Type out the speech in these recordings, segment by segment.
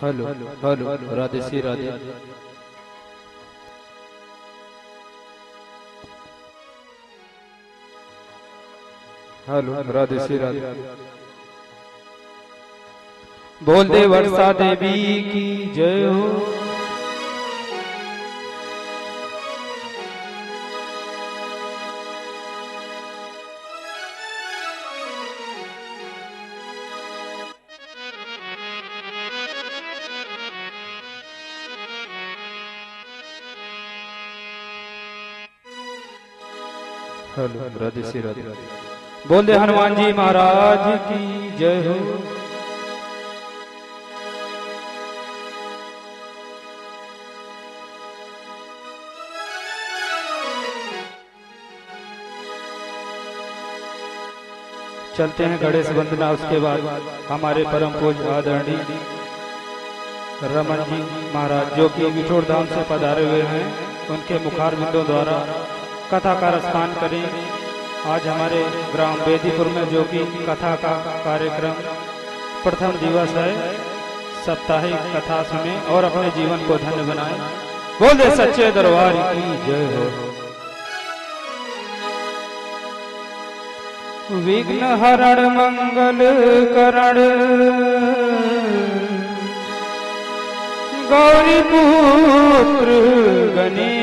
Hello hello, Radhe Shri Radhe. Hello, Radhe Shri Radhe. बोल दे वर्षा देवी की जय हो। हेलो, राधे श्री राधे। बोल दे हनुमान जी महाराज की जय हो। चलते हैं गणेश वंदना। उसके बाद हमारे परम पूज्य आदरणीय रमन जी महाराज जो कि विठोर धाम से पधारे हुए हैं, उनके मुखारबिंदों द्वारा कथा का रसपान करें। आज हमारे ग्राम बेदीपुर में जो कि कथा का कार्यक्रम प्रथम दिवस है, साप्ताहिक कथा सुने और अपने जीवन को धन्य बनाए। बोल दे सच्चे दरबार की जय हो। विघ्न हरण मंगल करण गौरी पुत्र गणेश,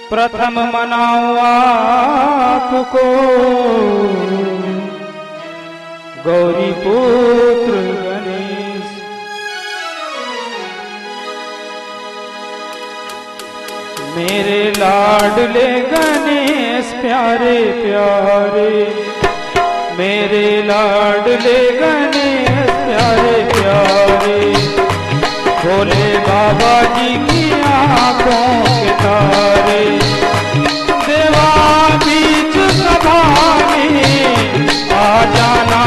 प्रथम मनाओ आपको गौरी पुत्र गणेश। मेरे लाडले गणेश प्यारे प्यारे, मेरे लाडले गणेश प्यारे प्यारे, भोले बाबा जी की आंखों के तारे, देवा बीच सभा में आ जाना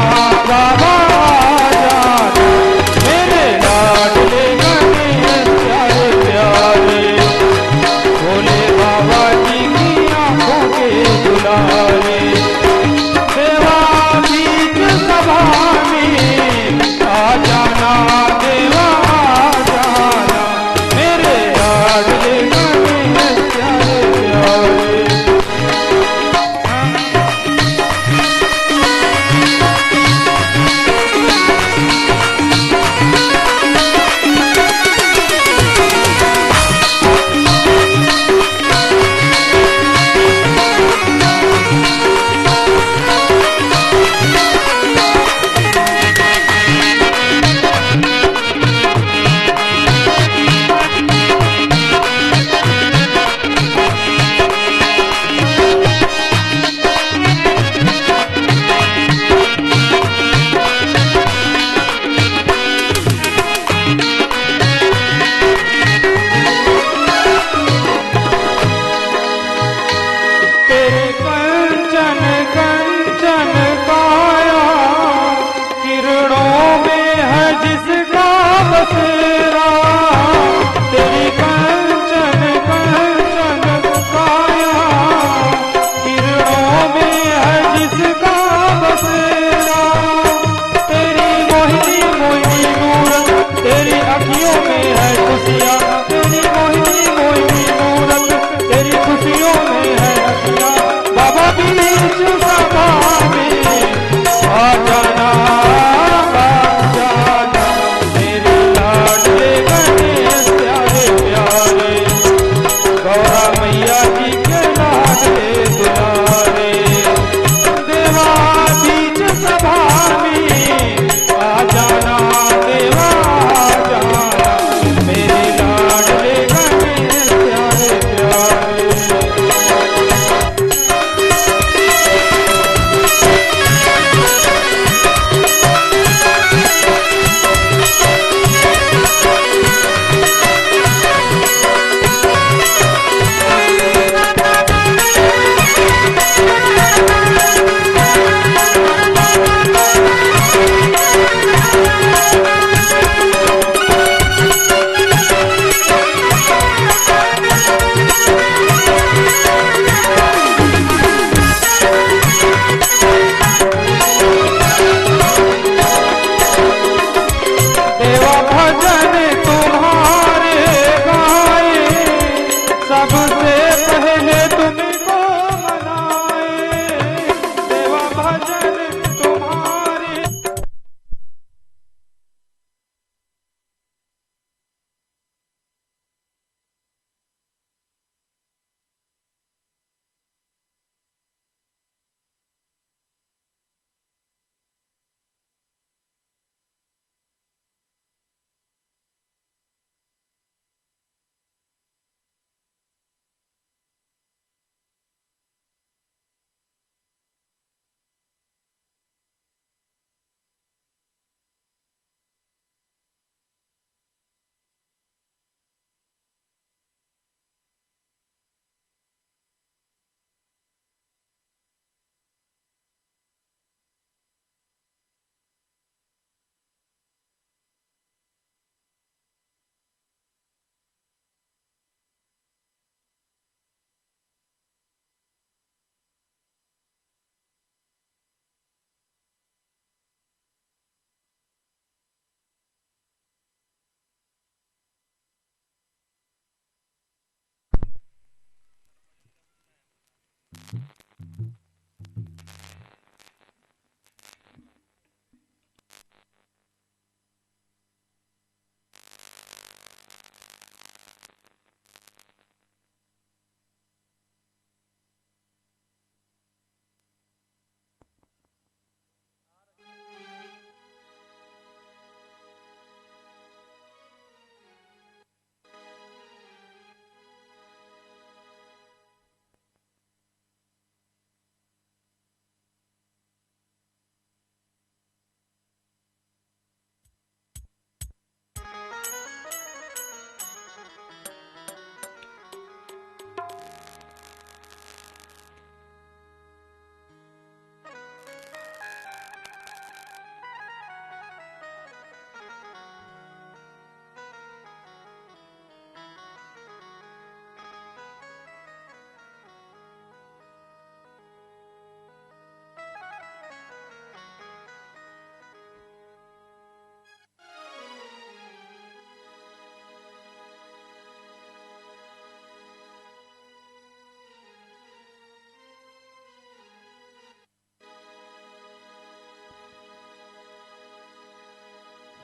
बाबा आ जाना। मेरे लाडले गणेश प्यारे प्यारे, भोले बाबा जी की आंखों के दुलारे, देवा बीच सभा में आ जाना देवा आ जाना। मेरे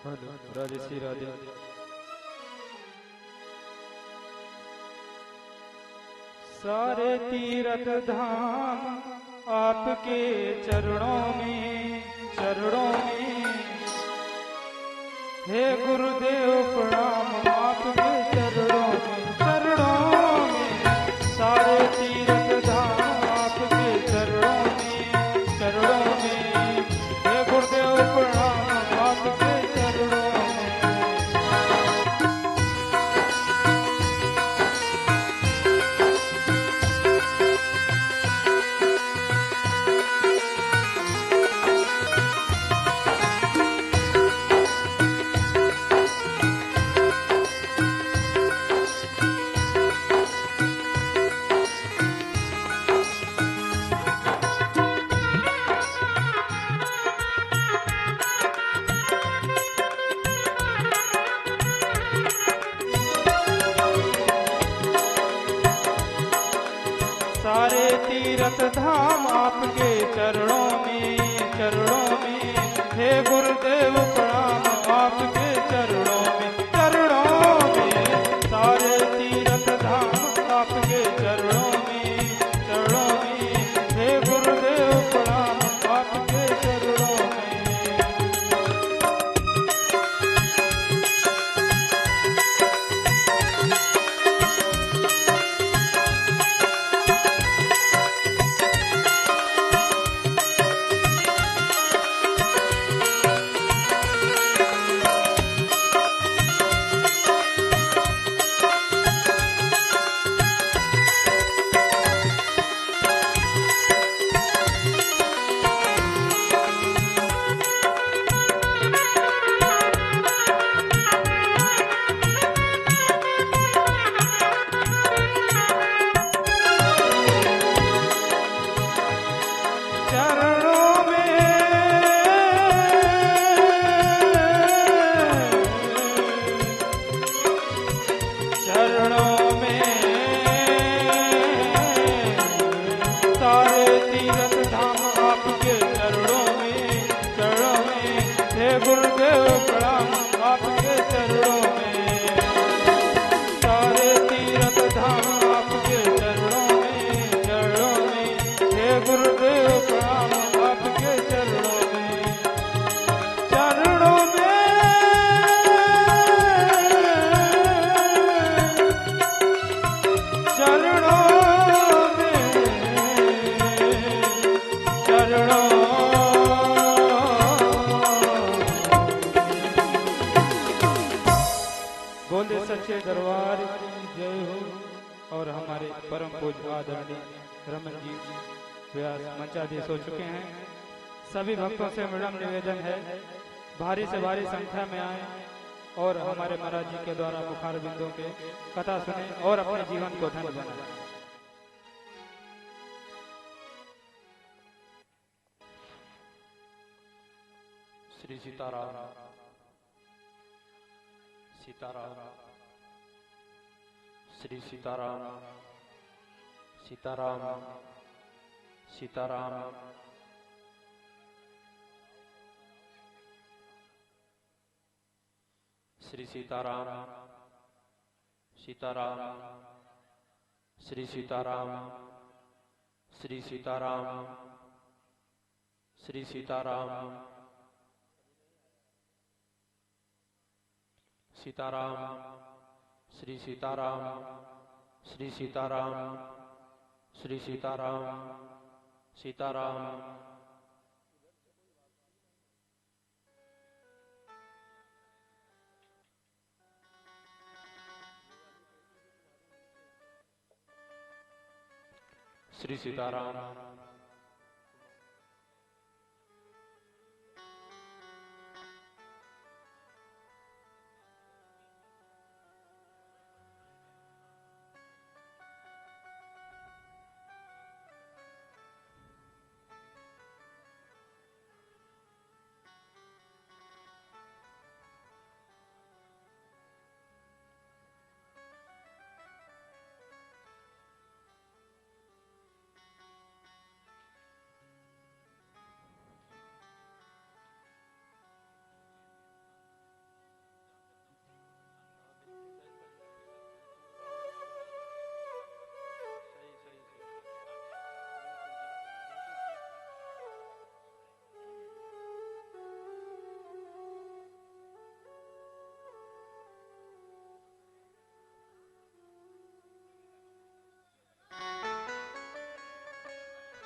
हेलो राधे श्री राधे। सारे तीर्थ धाम आपके चरणों में, चरणों में। हे गुरुदेव प्रणाम आपके चरणों में, चरणों में। सारे तीर्थ धाम आपके चरणों में, चरणों में। हे गुरुदेव प्रणाम आपके चरणों में। सारे तीर्थ धाम आपके चरणों में, चरणों में। हे गुरुदेव प्रणाम आपके चरणों में, चरणों में। सारे तीर्थ धाम आपके चरणों में, चरणों में। हे गुरुदेव प्रणाम आपके चरणों में। गुरुदेव प्रणाम आपके चरणों में। सारे तीर्थ धाम आपके चरणों में, चरणों में। हे गुरुदेव प्रणाम आपके चरणों में, चरणों में। चरणों में, चरणों। बोले सच्चे दरबार की जय हो। और हमारे परम पूज्य आदरणीय रमन जी व्यास मंचाधीश हो चुके हैं। सभी भक्तों से विनम्र निवेदन है, भारी से भारी संख्या में आए और हमारे महाराज जी के द्वारा मुखार बिंदों के कथा सुने और अपने जीवन को धन्य बनाए। श्री सीताराम, सीताराम, श्री सीताराम, सीताराम, सीताराम। श्री सीताराम, सीताराम, श्री सीताराम, श्री सीताराम, श्री सीताराम, सीताराम, श्री सीताराम, श्री सीताराम, श्री सीताराम, सीताराम। श्री सीताराम।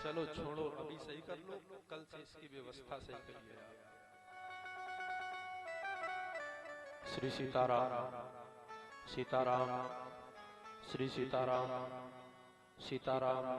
चलो छोड़ो, अभी सही कर लो, कल से इसकी व्यवस्था सही करिए आप। श्री सीताराम, सीताराम, श्री सीताराम, सीताराम।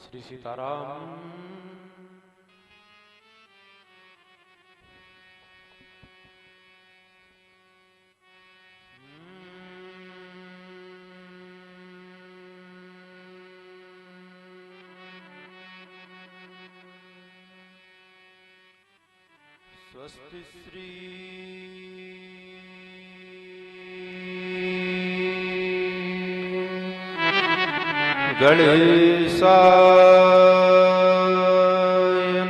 श्री सीताराम। स्वस्ति श्री गणेशाय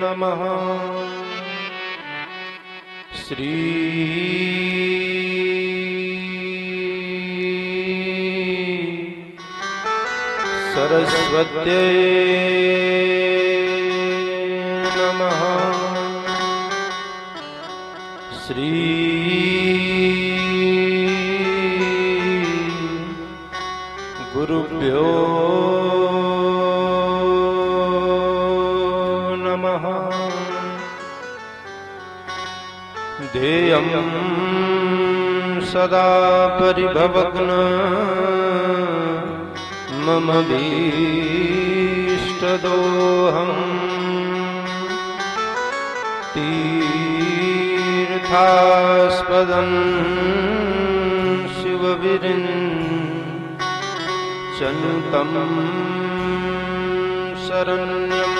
नमः। श्री सरस्वत्यै नमः। श्री गुरुभ्यो नमः। ध्येयं सदा परिभवग्न मम भीष्टदोहम्। तीर्थास्पदं शिवविरिञ्चनुतं शरण्यम्।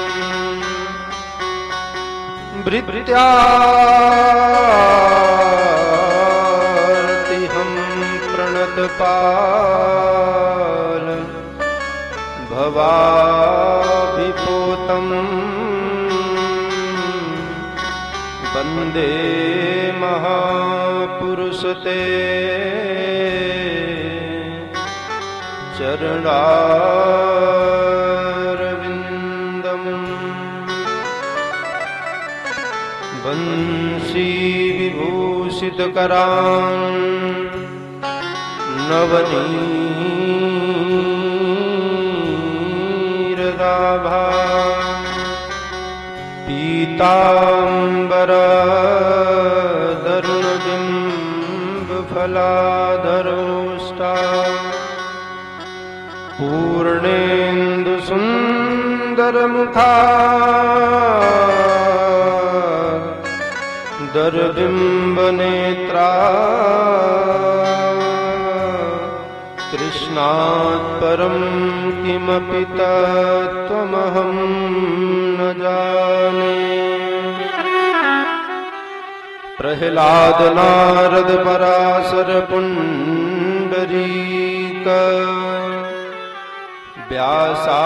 भृत्यार्तिहं प्रणतपाल भवाभिपूतं वन्दे महापुरुषते चरणारविन्दम्। वंशी विभूषितकरान् नवनीरदाभान् पीताम्बरधरुणबिम्बफलाधरोष्टा पूर्णेन्दुसुन्दरमुखा दरबिम्बनेत्रा कृष्णात् परं किमपि तत्त्वमहं न जाने। प्रह्लाद नारद पराशर पुण्डरीक व्यासाम्बरीश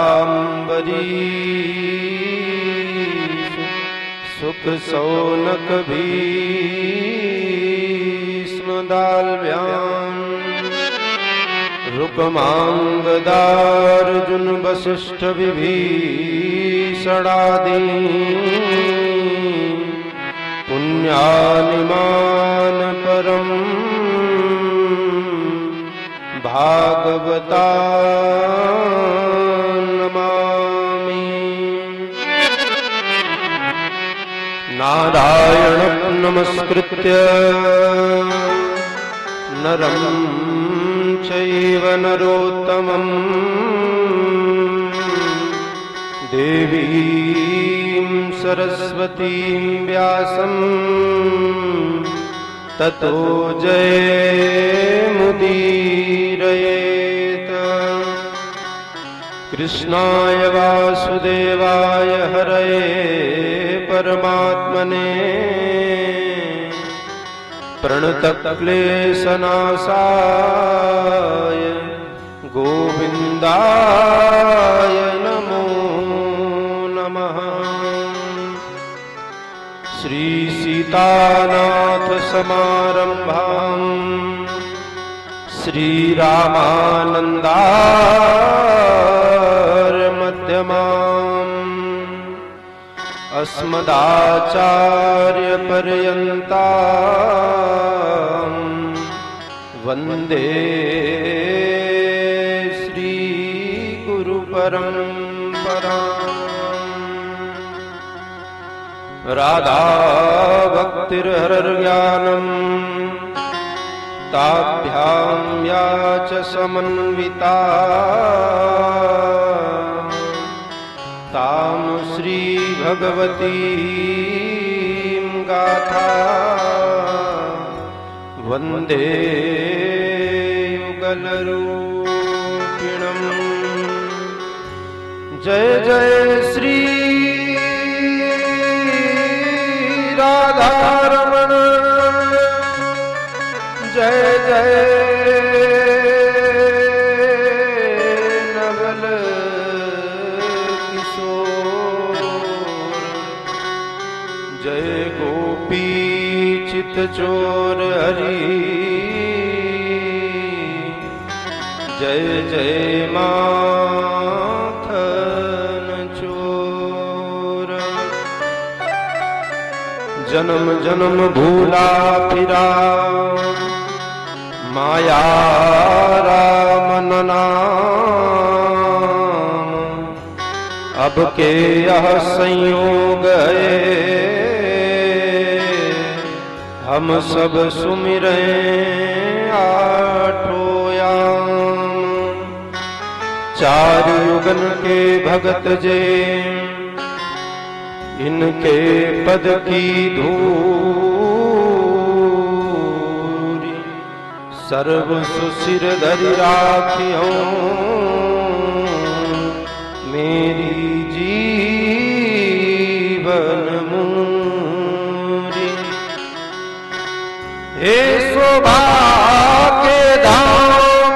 सुख सौनक भीष्म दाल्भ्याम्। रुक्माङ्गदार्जुन वसिष्ठ विभीषणादि पुण्यानिमान् परं भागवतान् नमामि। नारायणं नमस्कृत्य नरं चैव नरोत्तमं देवीं सरस्वतीं व्यासं ततो जयमुदीरयेत्। कृष्णाय वासुदेवाय हरये परमात्मने प्रणतक्लेशनाशाय गोविन्दाय सीतानाथ समारंभां श्रीरामानन्दार्य मध्यमाम् अस्मदाचार्य पर्यन्तां वन्दे श्री गुरु परम्पराम्। राधा भक्तिर्हरज्ञानम् ताभ्यां या च समन्विता तां श्री भगवतीं गाथा वन्दे युगलरूपिणम्। जय जय श्री राधारमण जय जय नवल किशोर जय गोपी चित चोर हरि जय जय माखन चोर। जन्म जन्म भूला फिरा माया राम नाम अब के यह संयोग है हम सब सुमिरे आठों याम। चार युगन के भगत जे इनके पद की धूरी सर्व सुसिर धरि राखियों मेरी जीवन मूरी। हे शोभा के धाम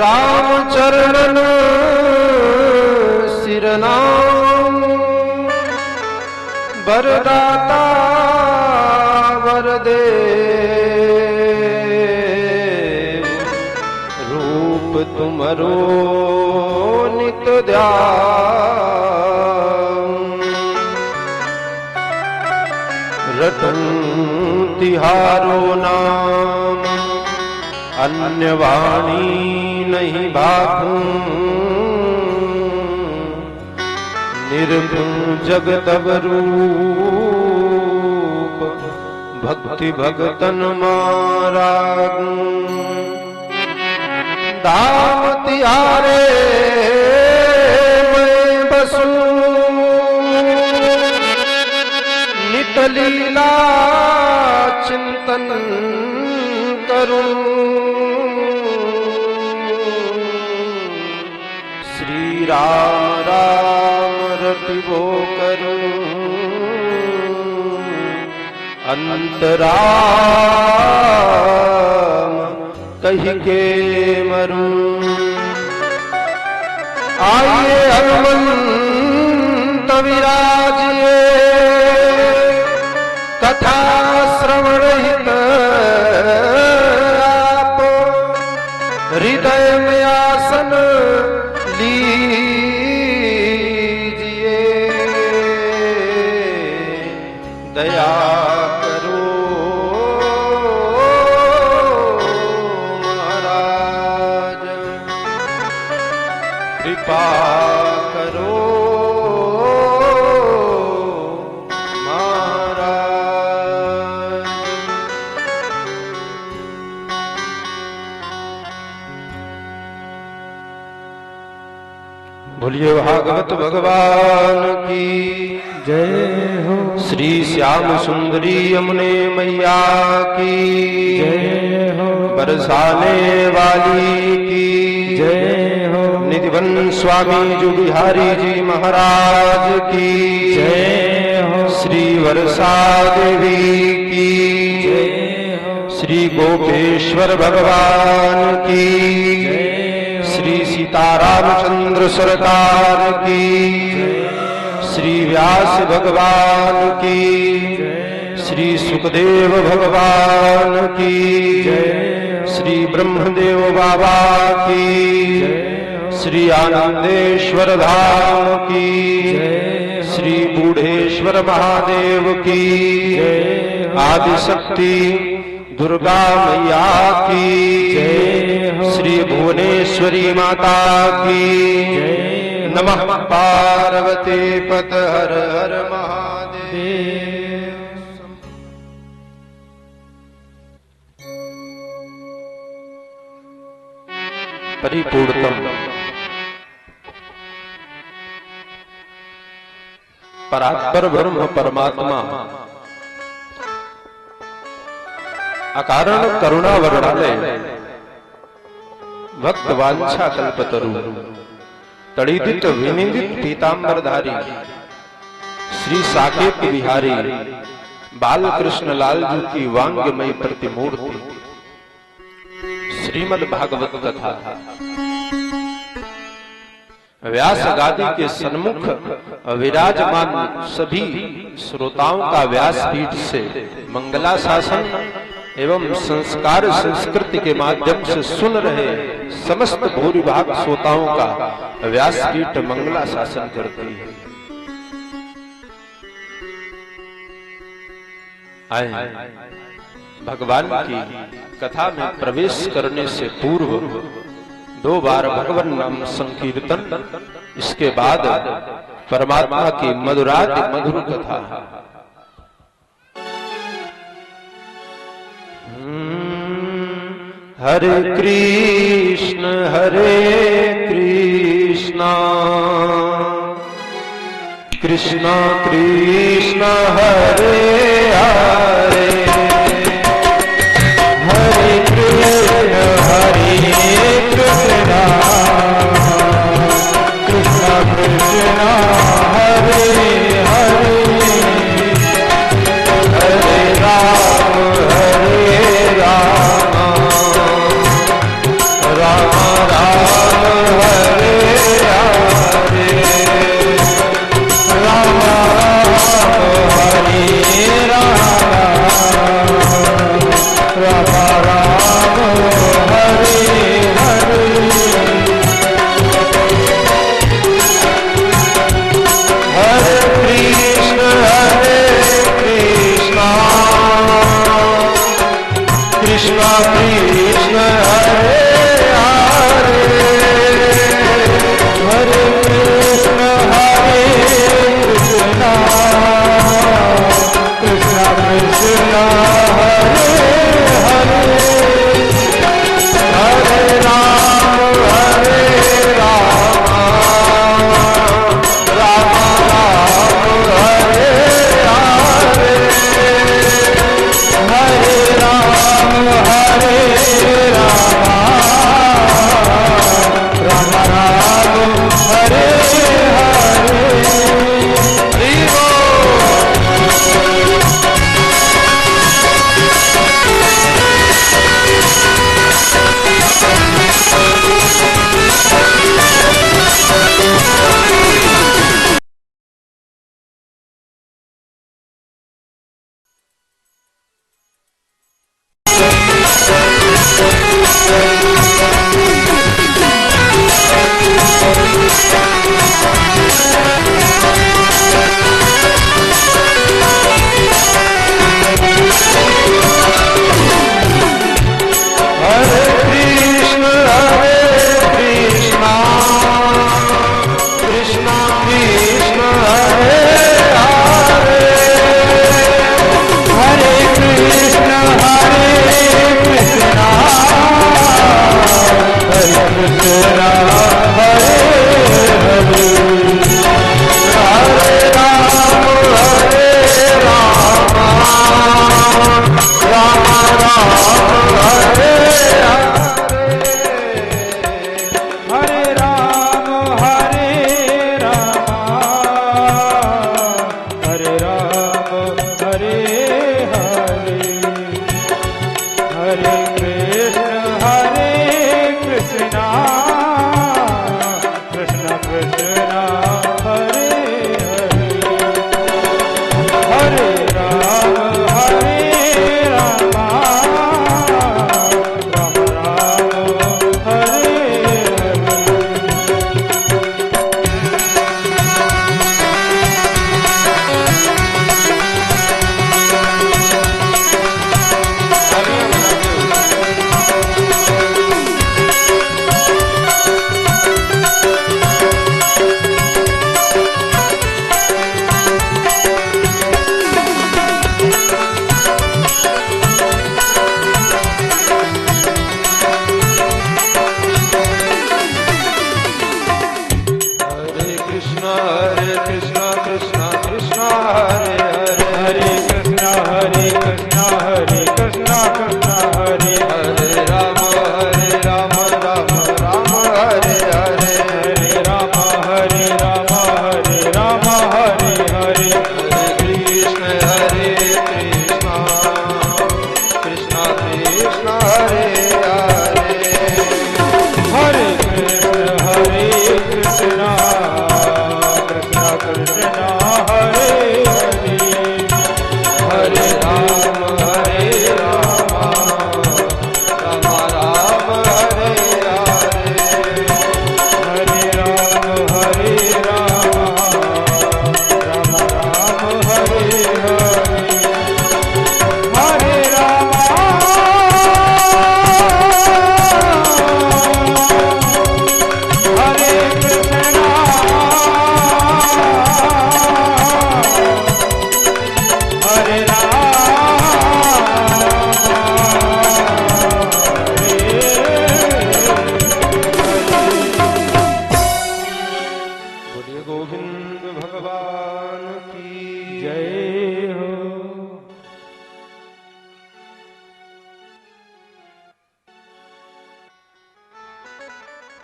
राम चरणन सिरनाम वरदाता वरदेव रूप तुमरो नित ध्यान। रतन तिहारो नाम अन्य वाणी नहीं भाखूं निर्गुण जगतव रूप भक्ति भगतन मारागूं। धाम तिहारे मैं बसूं नित लीला चिंतन करूं। श्री राम राम रटिबो करूं अंतराम कही के मरूं। आइए हनुमंत विराजिए कथा श्रवण हित आप हृदय में आसन लीजिए। दया करो महाराज कृपा करो महाराज। बोलिए भागवत भगवान की जय हो। श्री श्याम सुंदरी यमुने मैया की जय हो। बरसाने वाली की जय हो। निधिवन स्वामी जो बिहारी जी महाराज की जय हो। श्री वर्षा देवी की जय हो। श्री गोपेश्वर भगवान की जय हो। श्री सीतारामचंद्र सरकार की श्री व्यास भगवान की, श्री सुखदेव भगवान की, श्री ब्रह्मदेव बाबा की, श्री आनंदेश्वर धाम की, श्री बूढ़ेश्वर महादेव की, आदिशक्ति दुर्गा मैया की, श्री भुवनेश्वरी माता की। नमः पार्वती पत हर हर महादेव। परिपूर्णतम परात्पर ब्रह्म परमात्मा अकारण करुणा वर्णालय भक्त वांछा कल्पतरु तड़िदित विनिदित पीतांबरधारी श्री साकेत बिहारी बाल कृष्ण लाल जी की वांग्मय प्रतिमूर्ति श्रीमद् भागवत कथा व्यास गादी के सन्मुख विराजमान सभी श्रोताओं का व्यासपीठ से मंगलाशासन एवं संस्कार संस्कृति के माध्यम से सुन रहे समस्त भूरिभाग श्रोताओं का व्यासपीठ मंगलाशासन करती है। आए भगवान की कथा में प्रवेश करने से पूर्व 2 बार भगवान नाम संकीर्तन, इसके बाद परमात्मा की मधुराति मधुर कथा। हरे कृष्ण कृष्ण कृष्ण हरे हरे, हरे कृष्ण कृष्ण कृष्ण हरे हरे, हरे राम राम राम हरे हरे, राम राम हरे राम।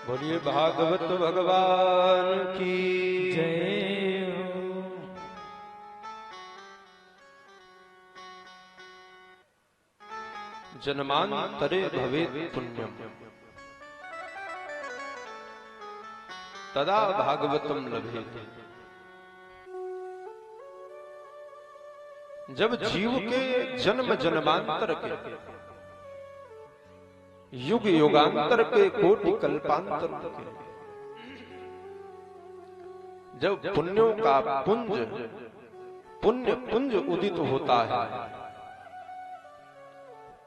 बोलिए भागवत भगवान की जय हो। जन्मांतरे भवेत् पुण्यम तदा भागवतम लभेत। जब जीव के जन्म जन्मांतर के, युग युगांतर के, कोटि कल्पांतर के, जब पुण्यों का पुण्य पुंज उदित होता है,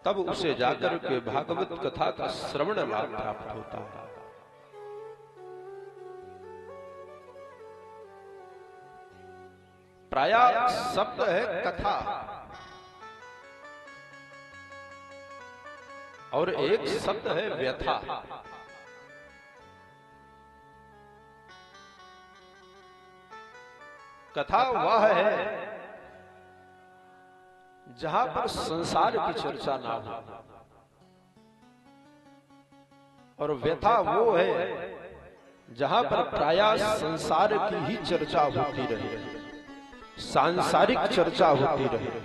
तब उसे जाकर के भागवत कथा का श्रवण लाभ प्राप्त होता है। प्रायः शब्द है कथा, और एक शब्द है व्यथा। कथा वह है जहां पर संसार की चर्चा ना हो, और व्यथा वो है जहां पर प्रायः संसार की ही चर्चा होती रहे, सांसारिक चर्चा होती रहे।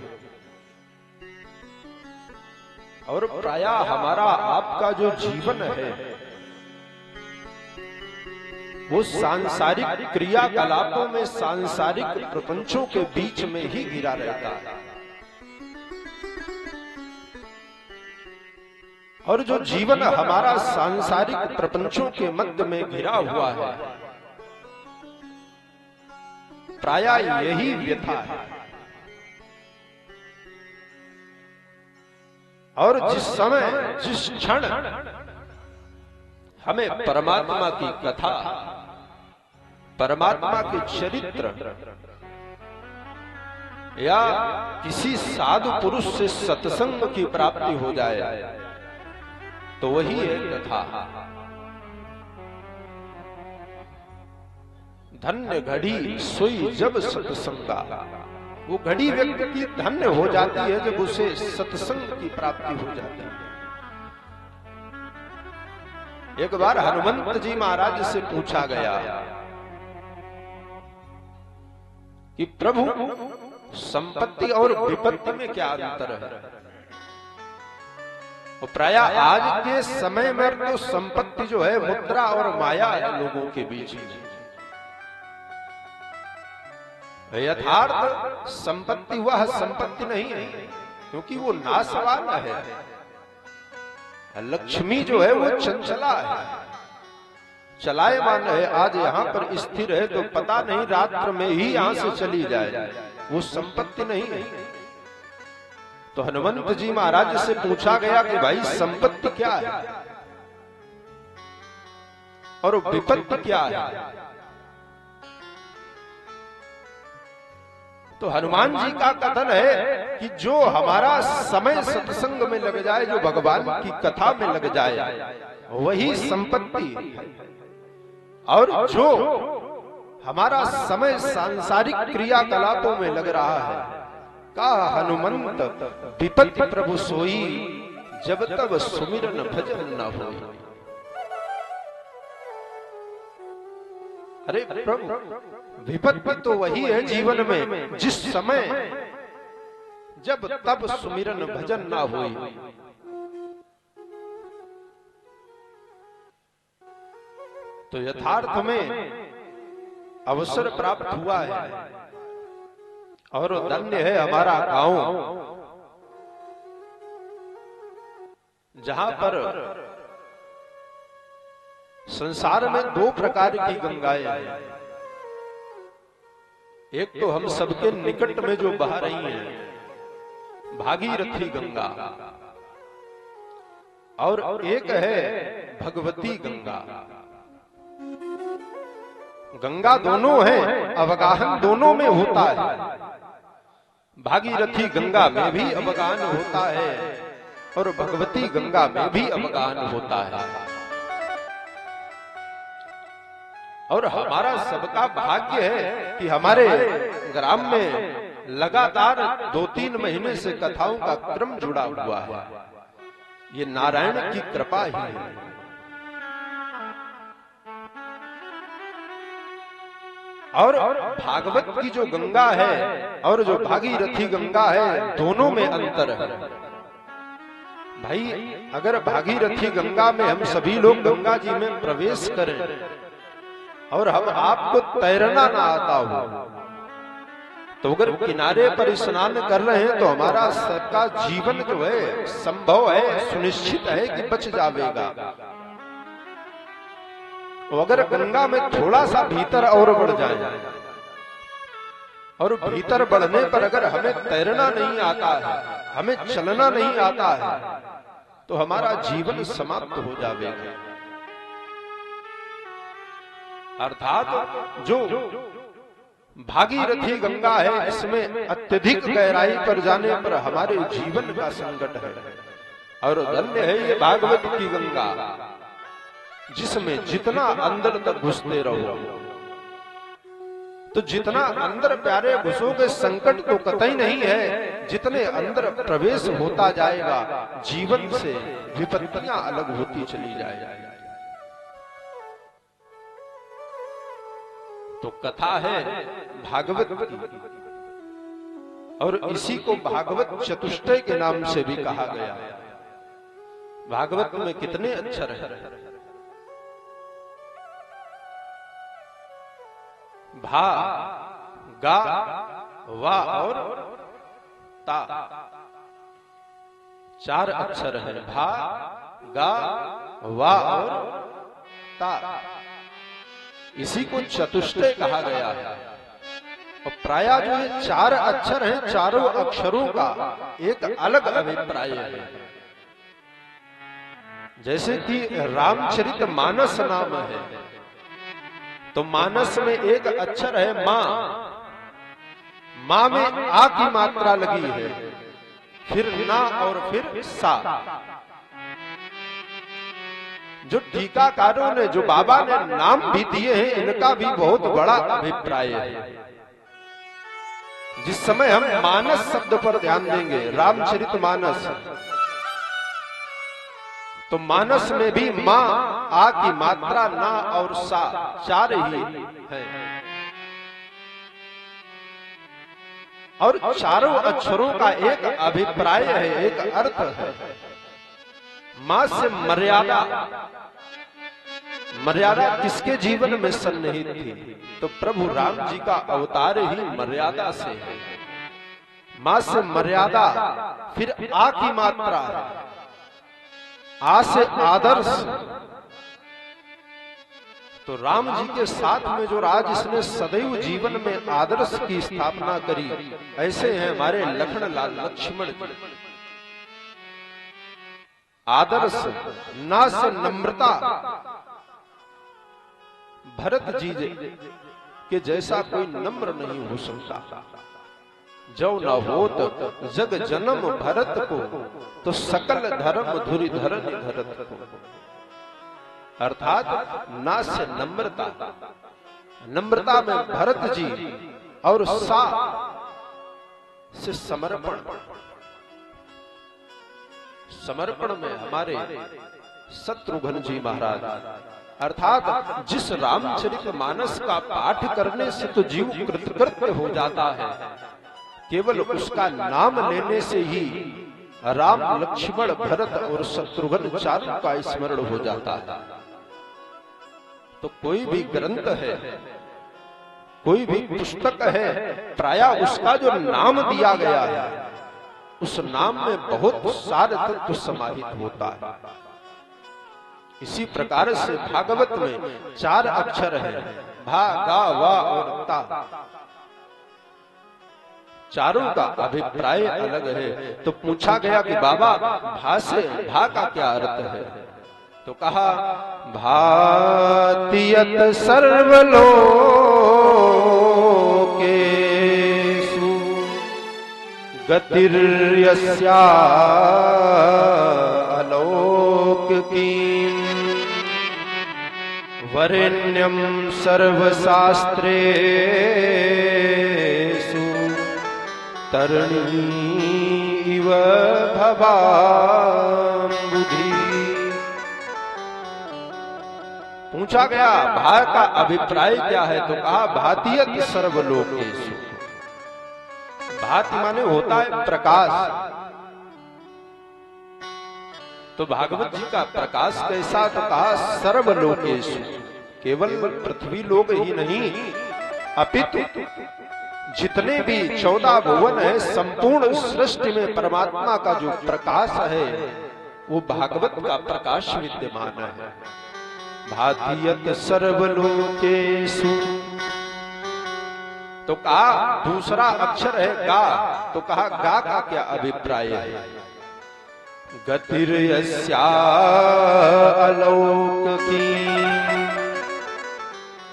और प्रायः हमारा आपका जो जीवन है वो सांसारिक क्रियाकलापों में, सांसारिक प्रपंचों के बीच में ही घिरा रहता है। और जो जीवन हमारा सांसारिक प्रपंचों के मध्य में घिरा हुआ है, प्रायः यही व्यथा है। और जिस समय, जिस क्षण हमें परमात्मा की कथा, परमात्मा के चरित्र या किसी साधु पुरुष से सत्संग की प्राप्ति हो जाए, तो वही है कथा। धन्य घड़ी सोई जब सत्संगा, वो घड़ी व्यक्ति की धन्य हो जाती है जब उसे सत्संग की प्राप्ति हो जाती है। एक बार हनुमंत जी महाराज से पूछा गया कि प्रभु, संपत्ति और विपत्ति में क्या अंतर है? और प्रायः आज के समय में तो संपत्ति जो है मुद्रा और माया है लोगों के बीच में। यथार्थ संपत्ति वह संपत्ति नहीं है, क्योंकि वो नाशवान है। लक्ष्मी जो है वो चंचला है, चलायमान है। आज यहाँ पर स्थिर है तो पता नहीं रात्र में ही यहाँ से चली जाए, वो संपत्ति नहीं है। तो हनुमंत जी महाराज से पूछा गया कि भाई संपत्ति क्या है और विपत्ति क्या है? तो हनुमान जी का कथन है कि जो हमारा समय सत्संग में लग जाए, जो भगवान की कथा में लग जाए, वही संपत्ति है। और जो हमारा समय सांसारिक क्रियाकलापों में लग रहा है, कहा हनुमंत विपत्ति प्रभु सोई, जब तब सुमिरन भजन न होई। अरे प्रभु, विपत्ति तो वही है जीवन में जिस समय जब तब सुमिरन भजन ना होई। तो यथार्थ में अवसर प्राप्त हुआ है, और धन्य है हमारा गांव, जहां पर संसार में दो प्रकार की गंगाएं हैं। एक तो हम सबके निकट में जो बह रही हैं, भागीरथी गंगा, और एक है भगवती गंगा। गंगा दोनों है, अवगाहन दोनों में होता है। भागीरथी गंगा में भी अवगाहन होता है और भगवती गंगा में भी अवगाहन होता है। और हमारा सबका भाग्य है कि हमारे ग्राम में लगातार 2-3 महीने से कथाओं का क्रम जुड़ा हुआ है। ये नारायण की कृपा ही है। और भागवत की जो गंगा है और जो भागीरथी गंगा है, दोनों में अंतर है भाई। अगर भागीरथी गंगा में हम सभी लोग गंगा जी में प्रवेश करें और हम आपको तैरना ना आता हो, तो अगर किनारे पर स्नान कर रहे हैं तो हमारा सबका जीवन जो है संभव है, सुनिश्चित है कि बच जाएगा। तो अगर गंगा में थोड़ा सा भीतर और बढ़ जाए, और भीतर बढ़ने पर अगर हमें तैरना नहीं आता है, हमें चलना नहीं आता है, तो हमारा जीवन समाप्त हो जाएगा। अर्थात जो भागीरथी गंगा है, इसमें अत्यधिक गहराई पर जाने पर हमारे जीवन का संकट है। और धन्य है ये भागवत की गंगा, जिसमें जितना अंदर तक घुसते रहो, तो जितना अंदर प्यारे घुसोगे संकट तो कतई नहीं है, जितने अंदर प्रवेश होता जाएगा जीवन से विपत्तियां अलग होती चली जाएगी। तो कथा है भागवत की, और इसी को भागवत चतुष्टय के नाम से भी कहा गया। भागवत में कितने अक्षर हैं? भा, गा, वा और ता, 4 अक्षर हैं। भा, गा, वा और ता, इसी को चतुष्टय कहा गया है। और प्राय जो ये 4 अक्षर हैं, चारों अक्षरों का एक अलग अभिप्राय है। जैसे कि रामचरितमानस नाम है, तो मानस में एक अक्षर है मां, मां में आ की मात्रा लगी है, फिर ना और फिर सा। जो टीकाकारों ने, जो बाबा ने नाम भी दिए हैं, इनका भी बहुत बड़ा अभिप्राय है। जिस समय हम मानस शब्द पर ध्यान देंगे, रामचरितमानस, तो मानस में भी मां, आ की मात्रा, ना और सा, 4 ही है। और चारों अक्षरों का एक अभिप्राय है, एक अर्थ है। मां से मर्यादा, मर्यादा किसके जीवन में सन्निहित थी? तो प्रभु राम जी का अवतार ही मर्यादा से है। मां से मर्यादा, फिर आ की मात्रा है, आ से आदर्श। तो राम जी के साथ में जो राज, इसने सदैव जीवन में आदर्श की स्थापना करी, ऐसे हैं हमारे लखन लाल लक्ष्मण जी। आदर्श, ना से नम्रता, भरत जी के जैसा कोई नम्र नहीं हो सकता। जो न होत जग जन्म भरत को, तो सकल धर्म धुरि धरन धरत को। अर्थात ना से नम्रता, नम्रता में भरत जी, और सा से समर्पण, समर्पण में हमारे शत्रुघ्न जी महाराज। अर्थात जिस रामचरितमानस का पाठ करने से तो जीव कृतकृत्य हो जाता है, केवल उसका नाम लेने से ही राम, लक्ष्मण, भरत और शत्रुघ्न चारों का स्मरण हो जाता है। तो कोई भी ग्रंथ है, कोई भी पुस्तक है, प्राय उसका जो नाम दिया गया है, उस नाम में बहुत सारे तत्व समाहित होता है। इसी प्रकार से भागवत में 4 अक्षर है, भा, गा, वा और ता। चारों का अभिप्राय अलग है। तो पूछा गया कि बाबा भा से, भा का क्या अर्थ है? तो कहा भातियत सर्वलोकेषु गतिर्यस्या अलौकिकीम् वरेण्यं सर्वशास्त्रेषु तरणी इव भवाम्बुधि। पूछा गया भा का अभिप्राय क्या है, तो कहा भातियत सर्वलोकेषु। भाति माने होता है प्रकाश। तो भागवत जी का प्रकाश कैसा, तो कहा सर्वलोकेषु, केवल पृथ्वी लोक ही नहीं अपितु जितने भी 14 भुवन है, संपूर्ण सृष्टि में परमात्मा का जो प्रकाश है वो भागवत का प्रकाश विद्यमान है। भातियत सर्वलोकेषु। तो कहा दूसरा अक्षर है गा, तो कहा गा का क्या अभिप्राय है। गतिर यस्या अलौकिकी,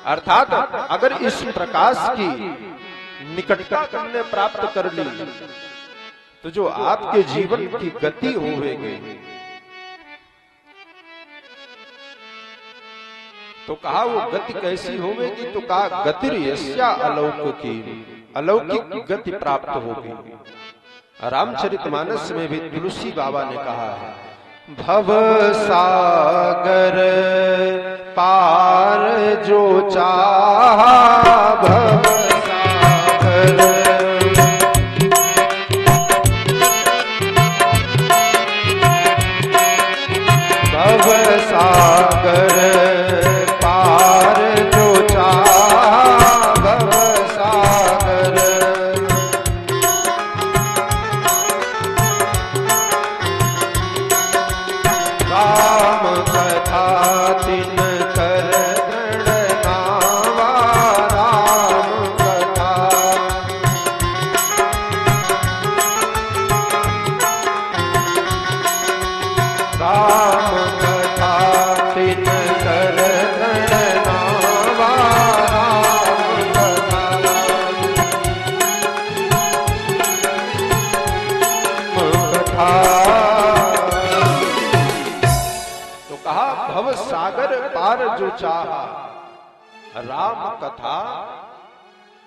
अर्थात अगर इस प्रकाश की निकटता तुमने प्राप्त कर ली तो जो आपके जीवन की गति होगी, तो कहा वो गति कैसी होगी, तो कहा गतिर यस्या अलौकिकी, अलौकिक गति प्राप्त होगी। रामचरितमानस में भी तुलसी बाबा ने कहा है, भव सागर पार जो चाहा, भव सागर भव सागर पार जो चाहा, भव सागर राम कथा तिन कर गणनावा, राम कथा राम कथा तिन कर गणनावा, राम कथा। तो कहा भव सागर पार जो चाहा, राम कथा।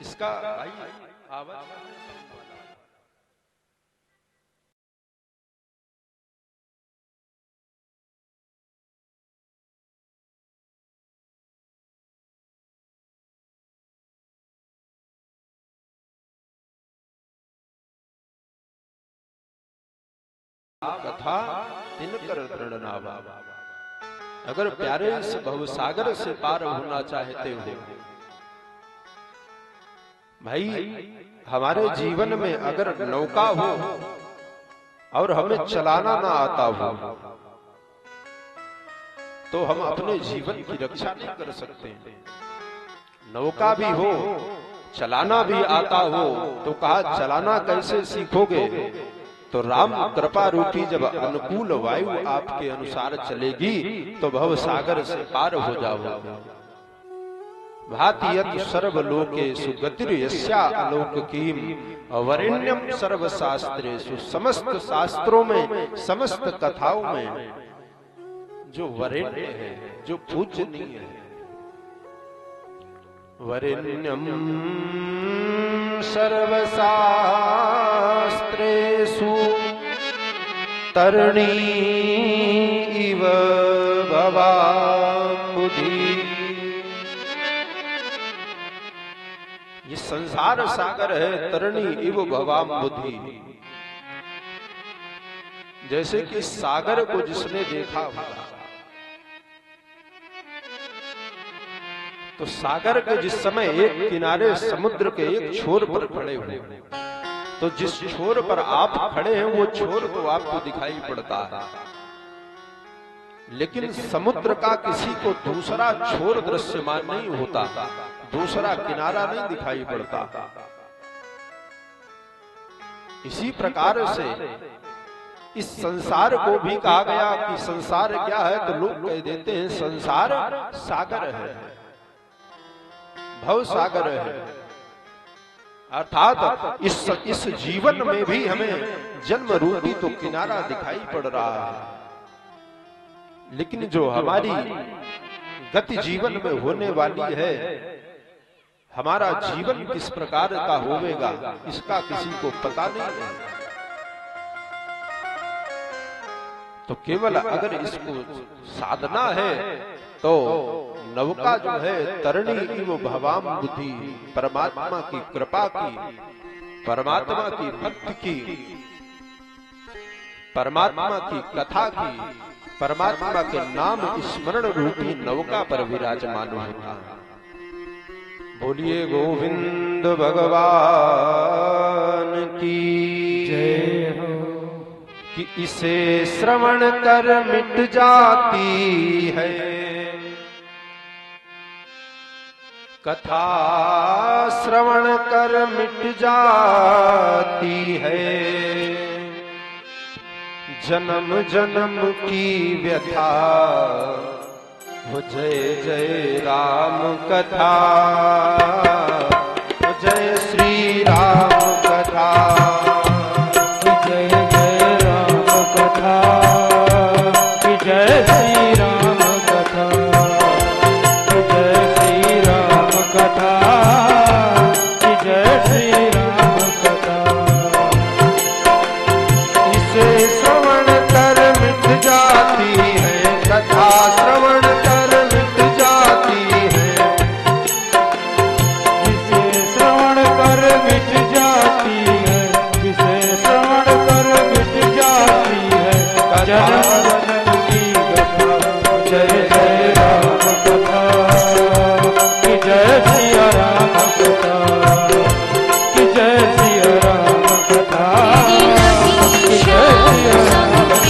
इसका भाई आवाज कथा तिनकर दृढ़नावा। अगर प्यारे इस भवसागर से पार होना चाहते हो भाई, हमारे जीवन में अगर नौका हो और हमें चलाना ना आता हो तो हम अपने जीवन की रक्षा नहीं कर सकते। नौका भी हो, चलाना भी आता हो, तो कहा चलाना कैसे सीखोगे, तो राम कृपा रूपी जब अनुकूल वायु आपके अनुसार चलेगी तो भव सागर से पार हो जाओगे। भातियत सर्वलोकेषु गतिर् यस्या अलौकिकीम, वरेण्यम सर्वशास्त्रेषु, समस्त शास्त्रों में, समस्त कथाओं में जो वरेण्य है, जो पूजनीय है, वरेण्यम सर्वशास्त्रेषु तरणी इव भवाम्बुधि। ये संसार सागर है, तरणी इव भवाम्बुधि। जैसे कि सागर को जिसने देखा होगा, तो सागर के जिस समय एक किनारे समुद्र के एक छोर पर खड़े हुए, तो जिस छोर पर आप खड़े हैं वो छोर तो आपको दिखाई पड़ता है, लेकिन समुद्र का किसी को दूसरा छोर दृश्यमान नहीं होता, दूसरा किनारा नहीं दिखाई पड़ता। इसी प्रकार से इस संसार को भी कहा गया कि संसार क्या है, तो लोग कह देते हैं संसार सागर है, भव सागर है। अर्थात इस जीवन में भी हमें जन्म रूपी तो किनारा दिखाई पड़ रहा है, लेकिन जो हमारी गति जीवन में होने वाली है, हमारा जीवन किस प्रकार का होवेगा इसका किसी को पता नहीं है। तो केवल अगर इसको साधना है तो नौका जो है तरणी की वो भवाम बुद्धि, परमात्मा की कृपा की, परमात्मा की भक्ति की, परमात्मा की कथा की, परमात्मा के नाम स्मरण रूपी नौका पर विराजमान होता है। बोलिए गोविंद भगवान की जय हो। कि इसे श्रवण कर मिट जाती है कथा, श्रवण कर मिट जाती है जन्म जन्म की व्यथा। वो जय जय राम कथा, वो जय श्री राम कथा, जय जय राम कथा, कि जय श्री राम कथा, कि जय श्री राम कथा, कि जय श्री राम कथा। इसे श्रवण कर मिट जाती है कथा, श्रवण कर मिट जाती है, जिसे श्रवण कर मिट जाती है, जिसे श्रवण कर मिट जाती है जन्म जन्म की कथा। जय जय राम कथा, कि जय सिया राम कथा, कि जय सिया राम कथा, कि जय सिया राम कथा।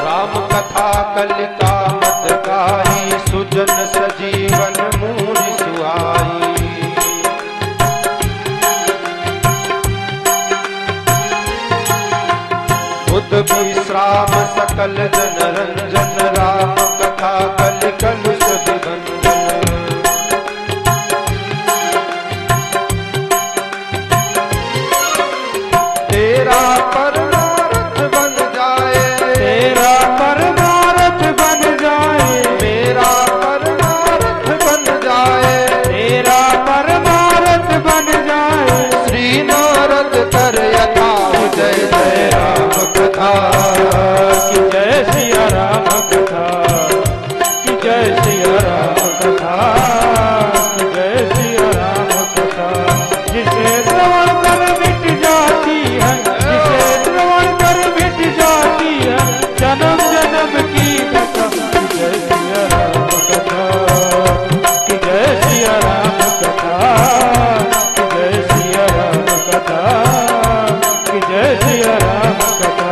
राम कथा कलिका मत गाई, सुजन सजीवन मूरि सुहाई। बुध विश्राम सकल जन रंजन, राम कथा कलिकल विभंजन। तेरा परमार्थ बन जाए, तेरा परमार्थ बन जाए, मेरा परमार्थ बन जाए, तेरा परमार्थ बन जाए। श्री नारद कर यथा। जय जय राम कथा, कि जय सिया राम कथा, कि जय सिया राम कथा, कि जय सिया राम कथा। जिसे श्रवण कर मिट जाती है, जिसे श्रवण कर मिट जाती है जन्म जन्म की कथा। कि जय सिया राम कथा, कि जय सिया राम कथा, कि जय सिया राम कथा, कि जय सिया राम कथा।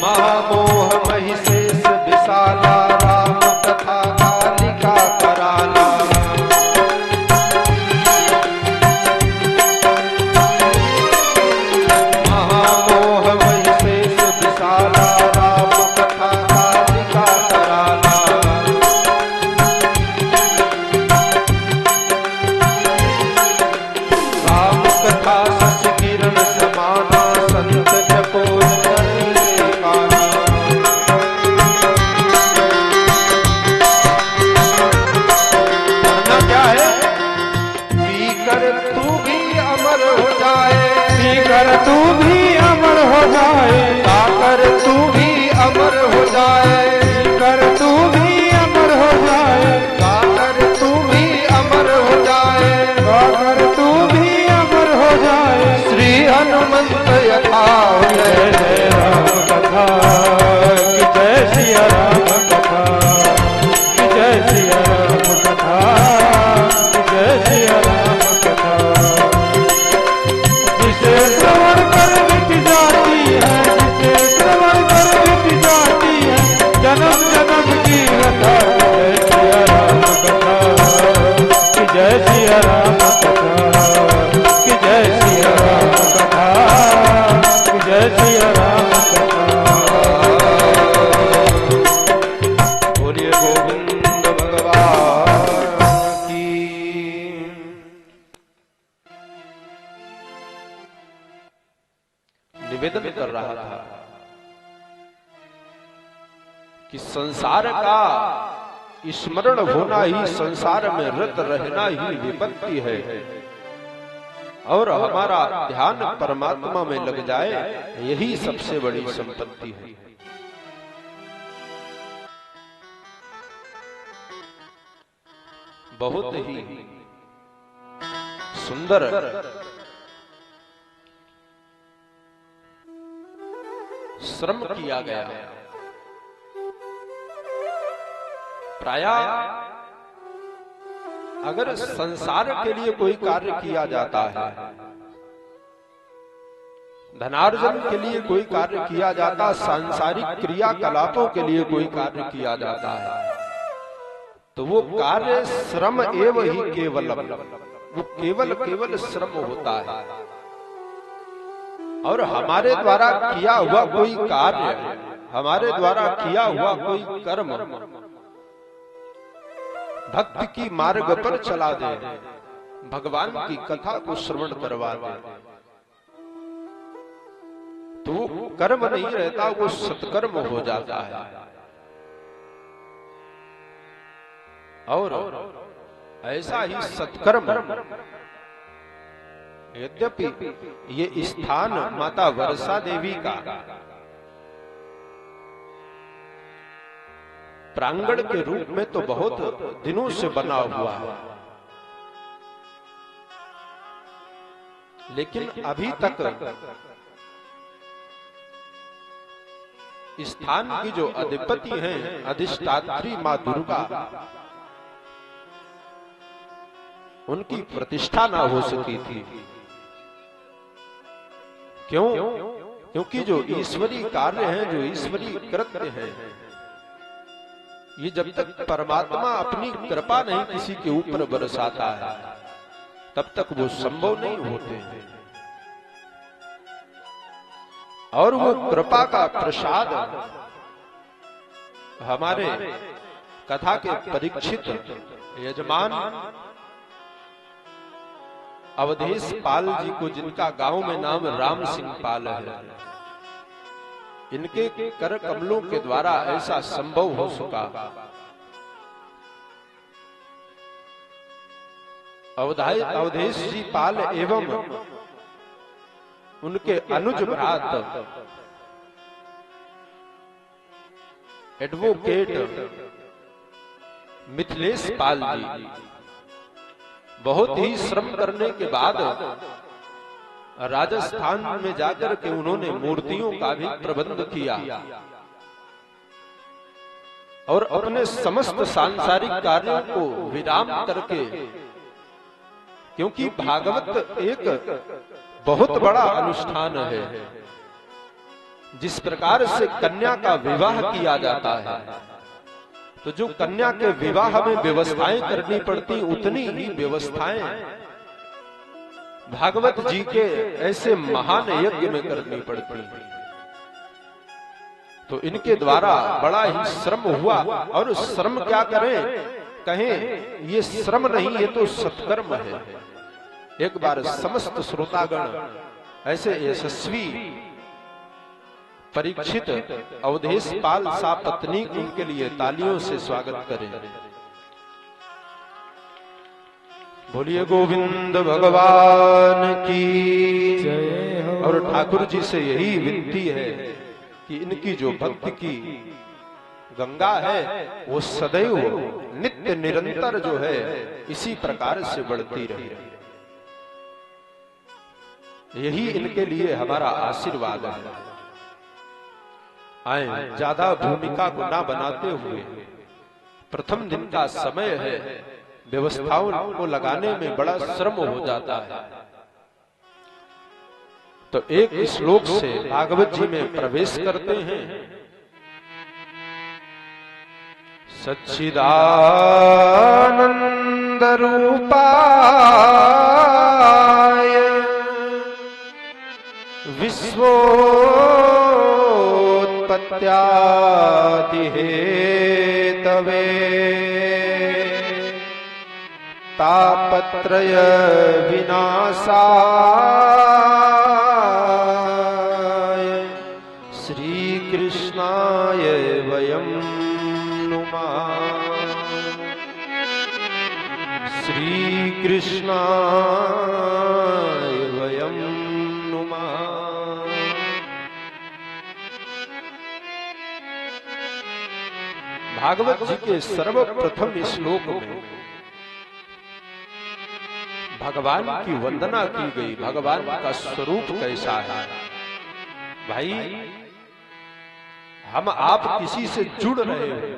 महामोह महिषेष विशाला, राम कथा कालिका कराला। महामोह महिषेष विशाला, राम कथा कालिका कराला। राम कथा शशि किरण समाना, संत जपो जन काला। करना क्या है? पीकर तू भी अमर हो जाए, कर तू भी अमर हो जाए, गाकर तू भी अमर हो जाए, कर तू भी अमर हो जाए, गाकर तू भी अमर हो जाए। कर तू भी अमर हो जाए। निवेदन कर रहा था कि संसार का स्मरण होना ही, संसार में रत रहना ही विपत्ति है, और हमारा ध्यान परमात्मा में लग जाए यही सबसे बड़ी संपत्ति है। बहुत ही सुंदर श्रम किया गया। प्रायः अगर संसार के लिए कोई कार्य किया जाता है, धनार्जन के लिए कोई कार्य किया जाता, सांसारिक क्रियाकलापों के लिए कोई कार्य किया जाता है, तो वो कार्य श्रम एव ही केवलम, वो केवल श्रम होता है। और हमारे द्वारा किया हुआ कोई कार्य, हमारे द्वारा किया हुआ कोई कर्म भक्ति की मार्ग पर चला दे, भगवान की कथा को श्रवण करवा दे, तो वो कर्म नहीं रहता, वो सत्कर्म हो जाता है। और ऐसा ही सत्कर्म, यद्यपि ये स्थान माता वर्षा देवी का प्रांगण के रूप में तो बहुत दिनों से बना हुआ है, लेकिन अभी तक स्थान की जो अधिपति हैं, अधिष्ठात्री मां दुर्गा, उनकी प्रतिष्ठा ना हो सकी थी। क्यों? क्योंकि जो ईश्वरीय कार्य हैं, जो ईश्वरीय कृत्य हैं, ये जब तक परमात्मा अपनी कृपा नहीं किसी के ऊपर बरसाता है, तब तक वो संभव नहीं होते हैं। और वो कृपा का प्रसाद हमारे कथा के परीक्षित यजमान अवधेश पाल जी को, जिनका गांव में नाम राम सिंह पाल है, इनके कर कमलों के द्वारा ऐसा संभव हो सका। अवधेश जी पाल एवं उनके अनुज भ्रात एडवोकेट मिथिलेश पाल जी बहुत ही श्रम करने के बाद राजस्थान में जाकर के उन्होंने मूर्तियों का भी प्रबंध किया और अपने समस्त सांसारिक कार्यों को विराम करके, क्योंकि भागवत एक बहुत बड़ा अनुष्ठान है, जिस प्रकार से कन्या का विवाह किया जाता है, तो जो कन्या के विवाह में व्यवस्थाएं करनी पड़ती, उतनी ही व्यवस्थाएं भागवत जी के ऐसे महान यज्ञ में करनी पड़ती। तो इनके द्वारा बड़ा ही श्रम हुआ, और श्रम क्या करें, कहें ये श्रम नहीं, ये तो सत्कर्म है। एक बार समस्त श्रोतागण ऐसे यशस्वी परीक्षित अवधेश पाल सा पत्नी उनके लिए तालियों से स्वागत करें। बोलिए गोविंद भगवान की जय हो। और ठाकुर जी से यही विनती है कि इनकी जो भक्ति की गंगा है, वो सदैव नित्य निरंतर जो है इसी प्रकार से बढ़ती रहे। यही इनके लिए हमारा आशीर्वाद है। आए, ज्यादा भूमिका को ना बनाते हुए, प्रथम दिन का समय है, व्यवस्थाओं को लगाने में बड़ा श्रम हो जाता है, तो एक श्लोक से भागवत जी में प्रवेश करते हैं। सच्चिदानंद रूपाय विश्वोत्पत्त्यादि हेतवे तापत्रय विनाशाय भागवत जी के सर्वप्रथम श्लोक में भगवान की वंदना की गई, भगवान का स्वरूप कैसा है। भाई हम आप किसी से जुड़ रहे हो,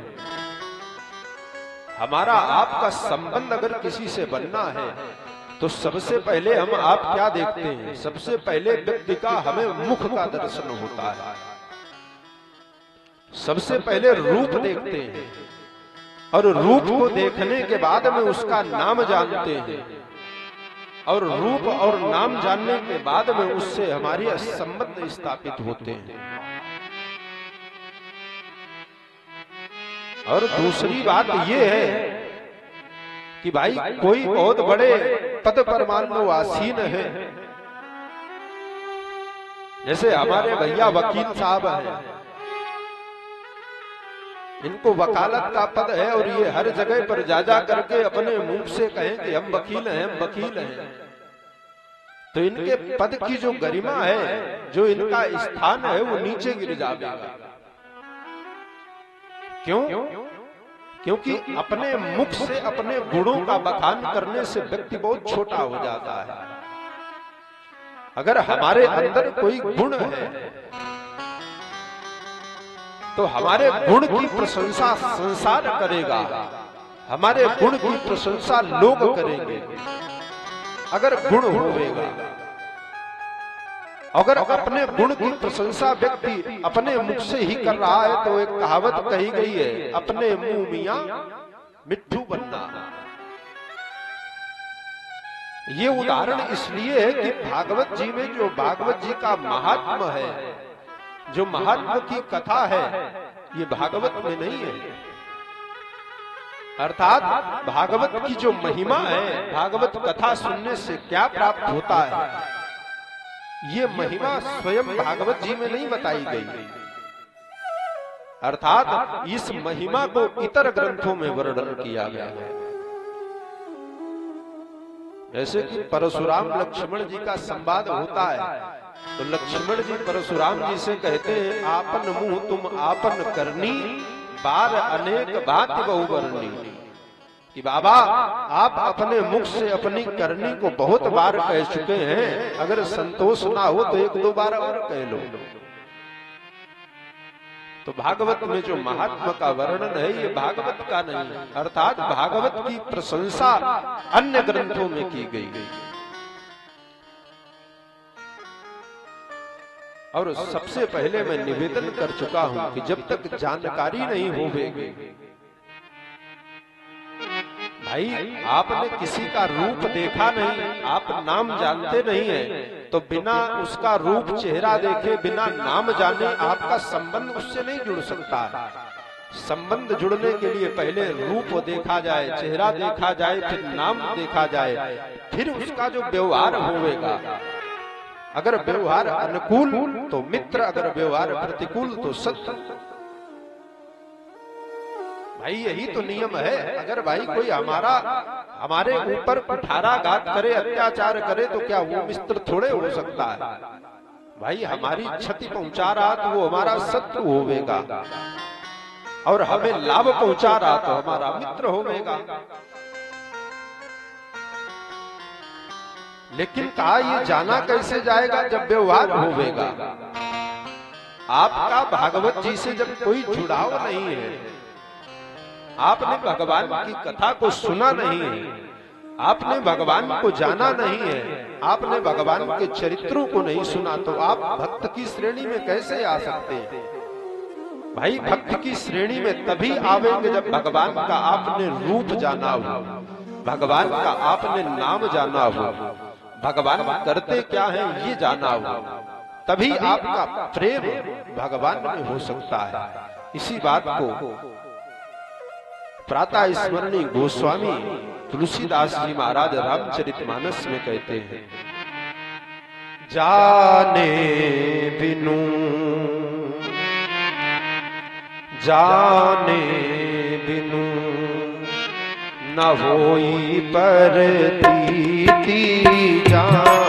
हमारा आपका संबंध अगर किसी से बनना है तो सबसे पहले हम आप क्या देखते हैं? सबसे पहले व्यक्ति का हमें मुख का दर्शन होता है, सबसे पहले रूप देखते हैं और रूप को देखने के बाद में उसका नाम जानते हैं और रूप और नाम जानने के बाद में उससे हमारी संबंध स्थापित होते हैं। और दूसरी बात यह है कि भाई कोई बहुत बड़े पद पर मान लो आसीन है, जैसे हमारे भैया वकील साहब हैं, इनको वकालत का पद है और ये हर जगह पर जा जा करके अपने मुंह से कहें कि हम वकील हैं, हम वकील हैं, तो इनके पद की जो गरिमा है, जो इनका स्थान है, वो नीचे गिर जाएगा। क्यों? क्योंकि अपने मुख से अपने गुणों का बखान करने से व्यक्ति बहुत छोटा हो जाता है। अगर हमारे अंदर कोई गुण है तो हमारे गुण की प्रशंसा संसार करेगा, हमारे गुण की प्रशंसा लोग करेंगे अगर गुण होगा। अगर अपने गुण की प्रशंसा व्यक्ति अपने मुख से ही कर रहा है तो एक कहावत कही गई है, अपने मुंह मियां मिट्ठू बनना। ये उदाहरण इसलिए है कि भागवत जी में जो भागवत जी का महात्मा है, जो महात्मा की कथा है, ये भागवत में नहीं है। अर्थात भागवत की जो महिमा है, भागवत कथा सुनने से क्या प्राप्त होता है, ये महिमा स्वयं भागवत जी में नहीं बताई गई। अर्थात इस महिमा को इतर ग्रंथों में वर्णन किया गया है। जैसे कि परशुराम लक्ष्मण जी का संवाद होता है तो लक्ष्मण जी परशुराम जी से कहते हैं, आपन मुंह तुम आपन करनी, बार अनेक बात बहुवर्णी। कि बाबा आप अपने मुख से अपनी करनी को बहुत बार कह चुके हैं, अगर संतोष ना हो तो एक दो बार और कह लो। तो भागवत में जो महात्मा का वर्णन है ये भागवत का नहीं, अर्थात भागवत की प्रशंसा अन्य ग्रंथों में की गई। और सबसे पहले मैं निवेदन कर चुका हूं कि जब तक जानकारी नहीं होगी, भाई आपने किसी का रूप देखा नहीं, आप नाम जानते नहीं है, तो बिना उसका रूप चेहरा देखे, बिना नाम जाने आपका संबंध उससे नहीं जुड़ सकता है। संबंध जुड़ने के लिए पहले रूप देखा जाए, चेहरा देखा जाए, फिर नाम देखा जाए, फिर उसका जो व्यवहार होगा, अगर व्यवहार अनुकूल तो मित्र, अगर व्यवहार प्रतिकूल तो शत्रु। भाई यही तो नियम है। अगर भाई कोई हमारे ऊपर कुठाराघात करे, अत्याचार करे, तो क्या वो मित्र थोड़े हो सकता है? भाई हमारी क्षति पहुंचा रहा तो वो हमारा शत्रु होवेगा, और हमें लाभ पहुंचा रहा तो हमारा मित्र होवेगा। लेकिन कहा ये जाना कैसे जाएगा? जब व्यवहार होवेगा। आपका भागवत जी से जब कोई जुड़ाव नहीं है, आपने भगवान की कथा को सुना नहीं है, आपने भगवान को जाना नहीं है, आपने भगवान के चरित्रों को नहीं सुना, तो आप भक्त की श्रेणी में कैसे आ सकते हैं? भाई भक्त की श्रेणी में तभी आवेंगे जब भगवान का आपने रूप जाना हो, भगवान का आपने नाम जाना हो, भगवान करते क्या है ये जाना हो, तभी आपका प्रेम भगवान में हो सकता है। इसी बात को प्रातः स्मरणीय गोस्वामी तुलसीदास जी महाराज रामचरितमानस में कहते हैं, जाने बिनु न होई परतीति, जाने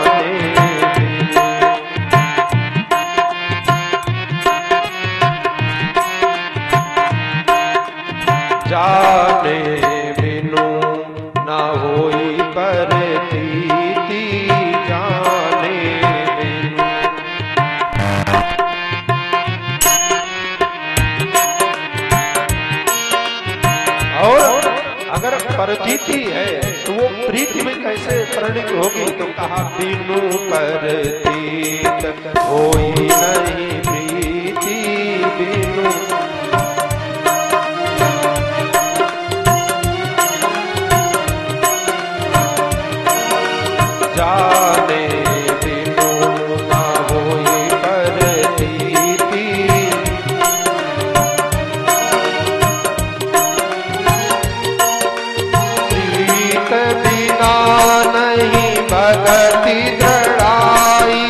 प्रीति है तो वो प्रीति में कैसे परिणित होगी? तो कहा बिनु परतीत होई नहीं प्रीति बिनु। जाने बिनु ना होई परतीति प्रीत बिना नहीं भगति दृढ़ाई।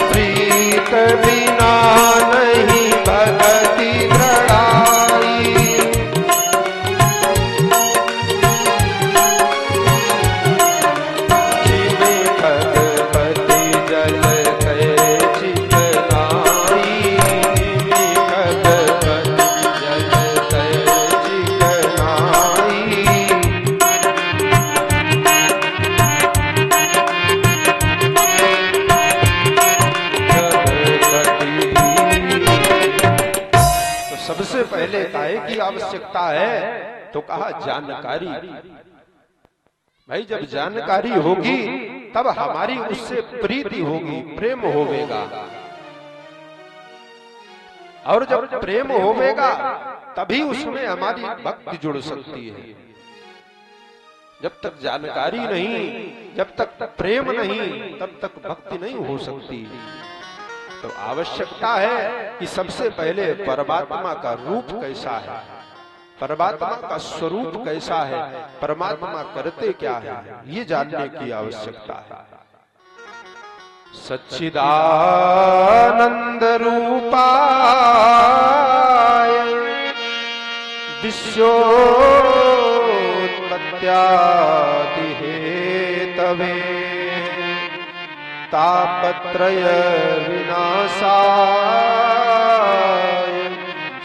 प्रीत बिना नहीं भगति दृढ़ाई। जिमे खगपति जल कै चिकनाई। जिमे खगपति जल कै चिकनाई। तो सबसे पहले काहे की आवश्यकता है? तो कहा जानकारी। भाई जब जानकारी होगी तब हमारी उससे प्रीति होगी, प्रेम होवेगा। और जब प्रेम होवेगा तभी उसमें हमारी भक्ति जुड़ सकती है। जब तक जानकारी नहीं, जब तक प्रेम नहीं, तब तक भक्ति नहीं हो सकती। तो आवश्यकता है कि सबसे पहले परमात्मा का रूप कैसा है, परमात्मा का स्वरूप कैसा है, परमात्मा करते क्या है, ये जानने की आवश्यकता है। सच्चिदानंद रूपाय विश्वोत्पत्त्यादि हेतवे तापत्रय विनाशाय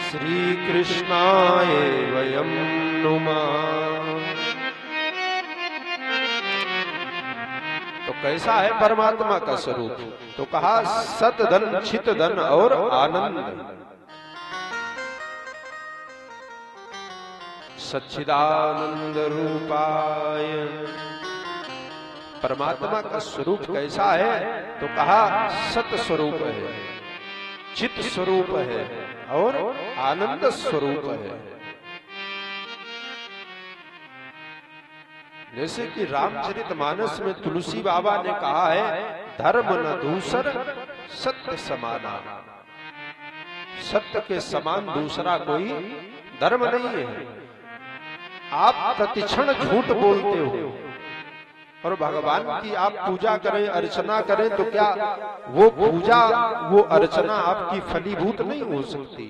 श्री कृष्णाय वयं नुमः। तो कैसा है परमात्मा का स्वरूप? तो कहा सत धन, चित धन और आनंद। सच्चिदानंद रूपाय, परमात्मा का स्वरूप कैसा है? तो कहा सत स्वरूप है, चित स्वरूप है और आनंद स्वरूप है। जैसे कि रामचरितमानस में तुलसी बाबा ने कहा है, धर्म न दूसर सत्य समाना। सत्य के समान दूसरा कोई धर्म नहीं है। आप प्रतिक्षण झूठ बोलते हो और भगवान की आप पूजा करें, अर्चना करें तो क्या वो पूजा, वो अर्चना आपकी फलीभूत नहीं हो सकती?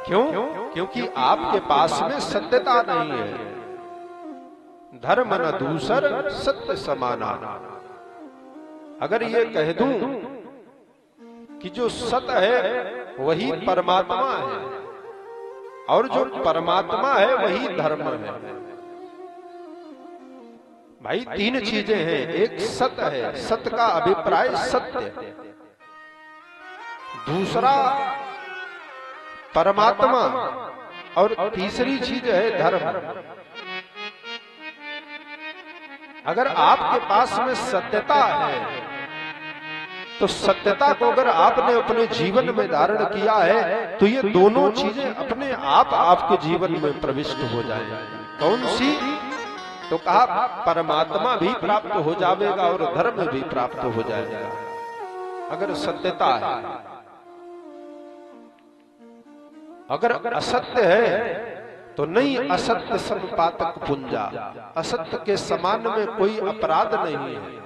क्यों? क्योंकि आपके पास में सत्यता नहीं है। धर्म न दूसर सत्य समाना। अगर ये कह दूं कि जो सत्य है वही परमात्मा है और जो परमात्मा है वही धर्म है। भाई तीन चीजें हैं, एक सत्य है, सत्य का अभिप्राय सत्य, दूसरा परमात्मा और तीसरी चीज है धर्म। अगर आपके पास में सत्यता है तो सत्यता को अगर आपने अपने जीवन में धारण किया है तो ये दोनों चीजें अपने आप आपके जीवन में प्रविष्ट हो जाएंगी। कौन सी? तो कहा परमात्मा भी प्राप्त हो जाएगा और धर्म भी प्राप्त हो जाएगा अगर सत्यता है। अगर असत्य है तो नहीं असत्य संपातक पुंजा, असत्य के समान में कोई अपराध नहीं है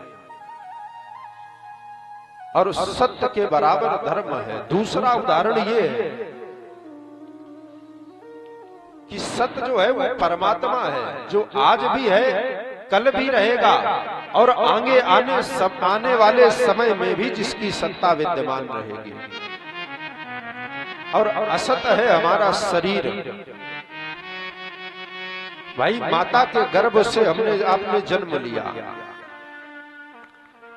और सत्य के बराबर धर्म है। दूसरा उदाहरण ये है कि सत्य जो है वो परमात्मा है, जो आज भी है, कल भी रहेगा और आगे आने वाले समय में भी जिसकी सत्ता विद्यमान रहेगी। और असत्य है हमारा शरीर। भाई माता के गर्भ से आपने जन्म लिया,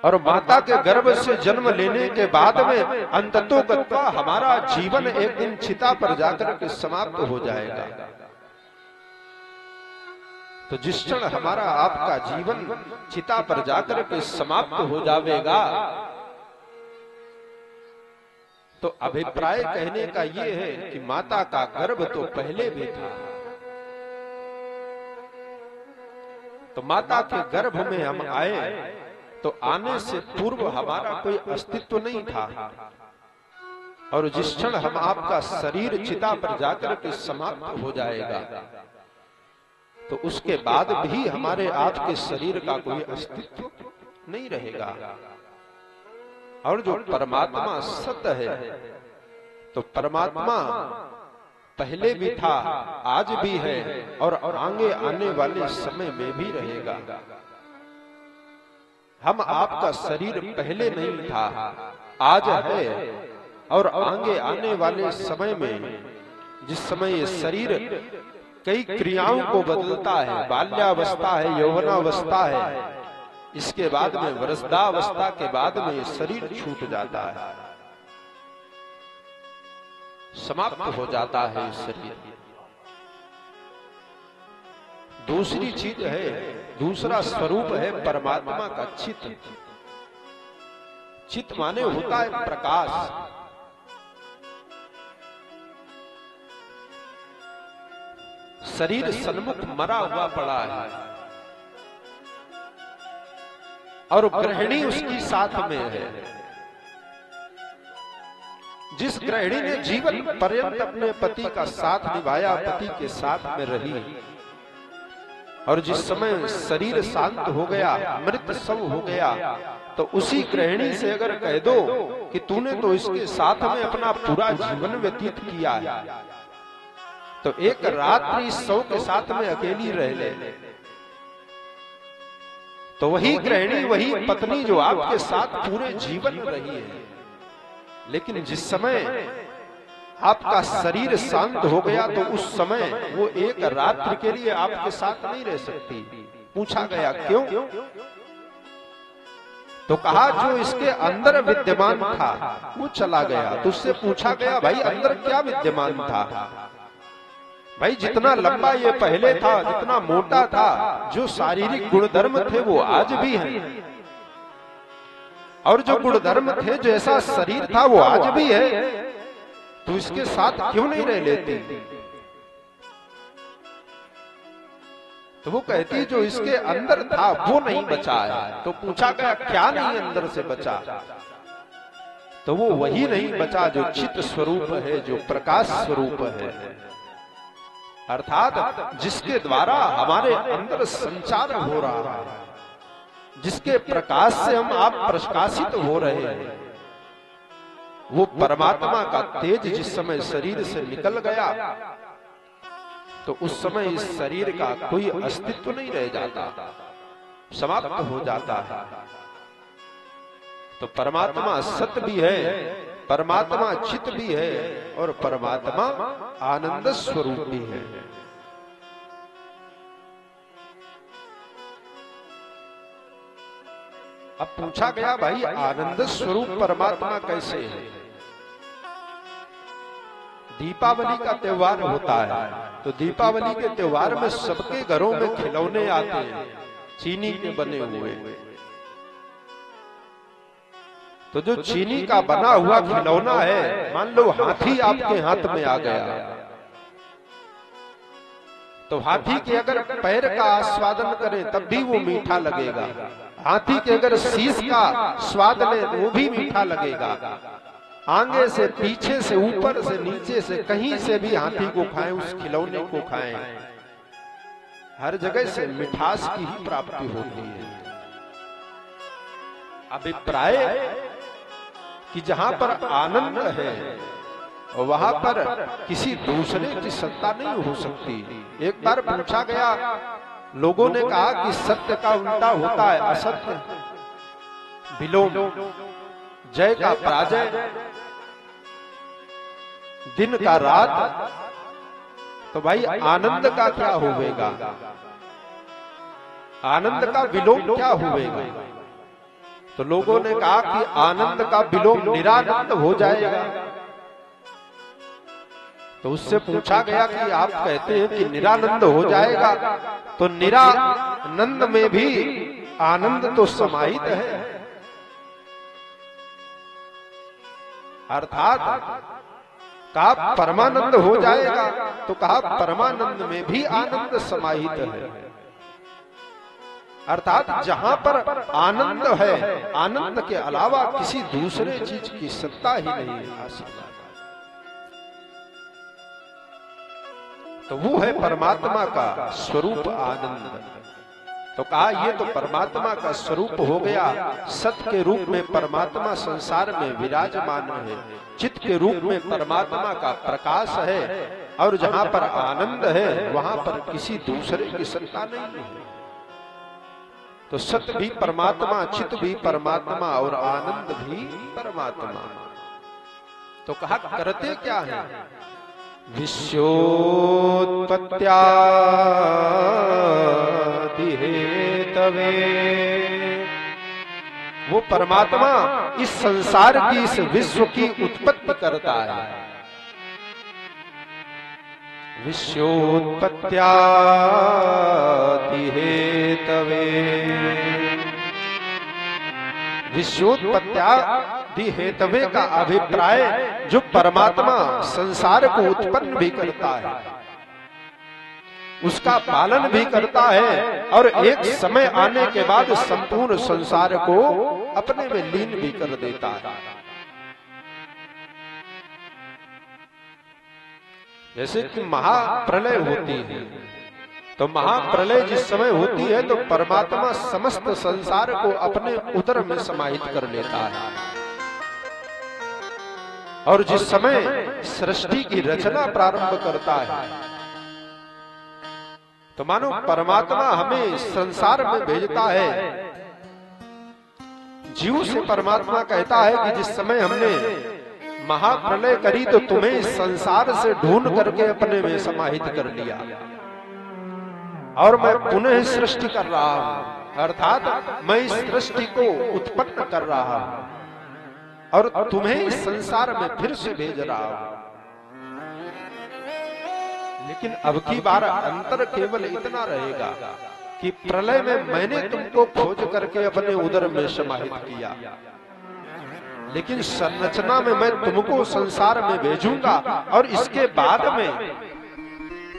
और माता के गर्भ से जन्म लेने के बाद में अंततोगत्वा हमारा जीवन एक दिन चिता पर जाकर के समाप्त हो जाएगा। तो जिस क्षण हमारा आपका जीवन चिता पर जाकर के समाप्त हो जाएगा, तो अभिप्राय कहने का ये है कि माता का गर्भ तो पहले भी था। तो माता के गर्भ में हम आए तो आने से पूर्व हमारा कोई अस्तित्व नहीं था, और जिस क्षण हम आपका शरीर चिता पर जाकर के समाप्त हो जाएगा, तो उसके बाद भी हमारे आपके शरीर का कोई अस्तित्व नहीं रहेगा। और जो परमात्मा सत्य है, तो परमात्मा पहले भी था, आज भी है, और आगे आने वाले समय में भी रहेगा। हम आपका शरीर पहले नहीं था, आज है, और आगे आने वाले समय में जिस समय ये शरीर कई क्रियाओं को बदलता है, बाल्यावस्था है, यौवनावस्था है, इसके बाद में वृद्धावस्था के बाद में ये शरीर छूट जाता है, समाप्त हो जाता है ये शरीर। दूसरी चीज है, दूसरा स्वरूप है परमात्मा का चित। चित माने होता है प्रकाश। शरीर सन्मुख मरा हुआ पड़ा है, और गृहिणी उसकी साथ में है। जिस गृहिणी ने जीवन पर्यंत अपने पति का साथ निभाया, पति के साथ में रही, और जिस समय शरीर शांत हो गया, मृत सब हो गया, तो उसी गृहिणी से अगर कह दो कि तूने तो इसके साथ में अपना पूरा जीवन व्यतीत किया है, तो एक रात्रि सौ के साथ में अकेली रह ले, तो वही गृहिणी, वही पत्नी जो आपके साथ पूरे जीवन रही है, लेकिन जिस समय आपका शरीर शांत हो गया, तो उस समय वो एक रात्रि के लिए आपके साथ नहीं रह सकती। पूछा गया क्यों? तो कहा जो इसके अंदर विद्यमान था वो चला गया। तो उससे पूछा गया भाई अंदर क्या विद्यमान था? भाई जितना लंबा ये पहले था, जितना मोटा था, जो शारीरिक गुणधर्म थे वो आज भी हैं, और जो गुणधर्म थे, जैसा शरीर था वो आज भी है, तो इसके साथ क्यों नहीं रह लेती? तो वो कहती जो इसके अंदर था वो नहीं बचा है। तो पूछा गया क्या नहीं अंदर से बचा? तो वो वही नहीं बचा जो चित स्वरूप है, जो प्रकाश स्वरूप है, अर्थात जिसके द्वारा हमारे अंदर संचार हो रहा है, जिसके प्रकाश से हम आप प्रकाशित हो रहे हैं, वो परमात्मा का तेज जिस समय शरीर से निकल गया, तो उस समय इस शरीर का कोई अस्तित्व नहीं रह जाता, समाप्त हो जाता है। तो परमात्मा सत्य भी है, परमात्मा चित भी है, और परमात्मा आनंद स्वरूप भी है। अब पूछा गया भाई आनंद स्वरूप परमात्मा कैसे है? दीपावली का त्योहार होता है, तो दीपावली के त्योहार में सबके घरों में खिलौने आते हैं, चीनी के बने हुए। तो जो चीनी का बना हुआ खिलौना है, मान लो हाथी आपके हाथ में आ गया, तो हाथी के अगर पैर का आस्वादन करें तब भी वो मीठा लगेगा, हाथी के अगर शीश का स्वाद ले वो भी मीठा लगेगा। आगे से, पीछे से, ऊपर से, नीचे से, कहीं से भी हाथी को खाएं, उस खिलौने को खाएं, हर जगह से मिठास की ही प्राप्ति होती है। अभिप्राय कि जहां पर आनंद है वहां पर किसी दूसरे की सत्ता नहीं हो सकती। एक बार पूछा गया, लोगों ने कहा कि सत्य का उल्टा होता है असत्य, विलोम, जय का पराजय, दिन का रात, तो भाई आनंद का क्या होगा? आनंद का विलोम क्या होगा? तो लोगों ने कहा कि आनंद का विलोम निरानंद हो जाएगा। तो उससे पूछा गया कि आप कहते हैं कि निरानंद हो जाएगा, तो निरानंद में भी आनंद तो समाहित है। अर्थात कहा परमानंद हो जाएगा, तो कहा परमानंद में भी आनंद समाहित है। अर्थात जहां पर आनंद है, आनंद के अलावा किसी दूसरे चीज की सत्ता ही नहीं है। तो वो है परमात्मा का स्वरूप आनंद। तो कहा ये तो परमात्मा का स्वरूप हो गया। सत्य के रूप में परमात्मा संसार में विराजमान है, चित्त के रूप में परमात्मा का प्रकाश है, और जहां पर आनंद है वहां पर किसी दूसरे की सत्ता नहीं है। तो सत्य भी परमात्मा, चित्त भी परमात्मा और आनंद भी परमात्मा। तो कहा करते क्या है? विश्वोत्पत्त्यादि हेतवे, वो परमात्मा इस संसार की, इस विश्व की उत्पत्ति करता है। विश्वोत्पत्त्यादि हेतवे, विश्वोत्पत्त्यादि हेतवे का अभिप्राय जो परमात्मा संसार को उत्पन्न भी करता है, उसका पालन भी करता है, और एक समय आने के बाद संपूर्ण संसार को अपने में लीन भी कर देता है। जैसे कि महाप्रलय होती है, तो महाप्रलय जिस समय होती है तो परमात्मा समस्त संसार को अपने उदर में समाहित कर लेता है। और जिस समय सृष्टि की रचना प्रारंभ करता है, तो मानो परमात्मा हमें संसार में भेजता है। जीव से परमात्मा कहता है कि जिस समय हमने महाप्रलय करी तो तुम्हें इस संसार से ढूंढ करके अपने में समाहित कर लिया, और मैं पुनः सृष्टि कर रहा हूं। अर्थात मैं इस सृष्टि को उत्पन्न कर रहा हूं और तुम्हें इस संसार में फिर से भेज रहा हूं। लेकिन अब की बार अंतर केवल इतना रहेगा कि प्रलय में मैंने तुमको खोज करके अपने उदर में समाहित किया, लेकिन संरचना में मैं तुमको संसार में भेजूंगा। और इसके बाद में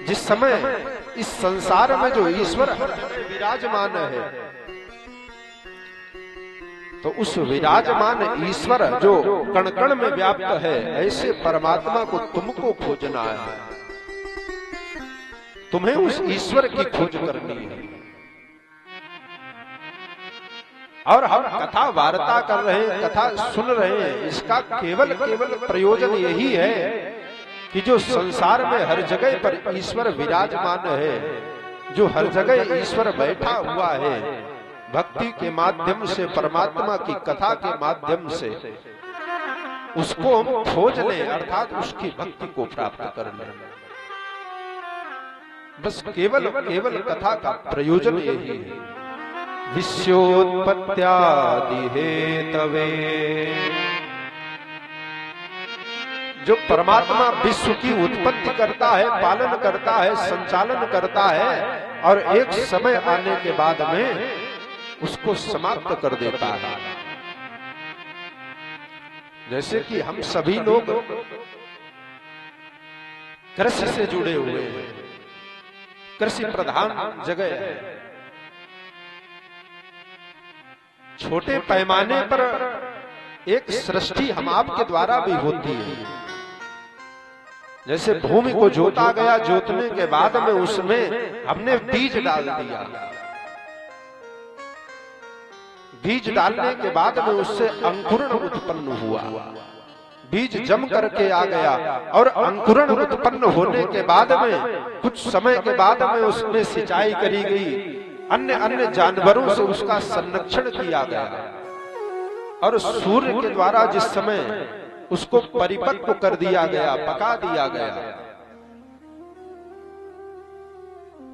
जिस समय इस संसार में जो ईश्वर विराजमान है, तो उस विराजमान ईश्वर जो कण कण में व्याप्त है, ऐसे परमात्मा को तुमको खोजना है। तुम्हें उस ईश्वर की खोज करनी है। और हम कथा वार्ता कर रहे हैं, कथा सुन रहे हैं, इसका केवल प्रयोजन यही है कि जो संसार में हर जगह पर ईश्वर विराजमान है, जो हर जगह ईश्वर बैठा हुआ है, भक्ति के माध्यम से, परमात्मा की कथा के माध्यम से उसको हम खोज लें, अर्थात उसकी भक्ति को प्राप्त कर लें। बस केवल कथा का प्रयोजन यही है। विश्वोत्पत्त्यादि हेतवे, जो परमात्मा विश्व की उत्पत्ति करता है, पालन करता है, संचालन करता है, और एक समय आने के बाद में उसको समाप्त कर देता है। जैसे कि हम सभी लोग कृषि से जुड़े हुए हैं, कृषि प्रधान जगह है। छोटे पैमाने पर एक सृष्टि हम आपके द्वारा भी होती है। जैसे भूमि को जोता गया, जोतने के बाद में उसमें हमने बीज डाल दिया, बीज डालने के बाद में उससे अंकुरण उत्पन्न हुआ, बीज जम करके आ गया, और अंकुरण उत्पन्न होने के बाद में कुछ समय के बाद में उसमें सिंचाई करी गई, अन्य जानवरों से उसका संरक्षण किया गया, और सूर्य के द्वारा जिस समय उसको परिपक्व कर दिया गया, पका दिया गया,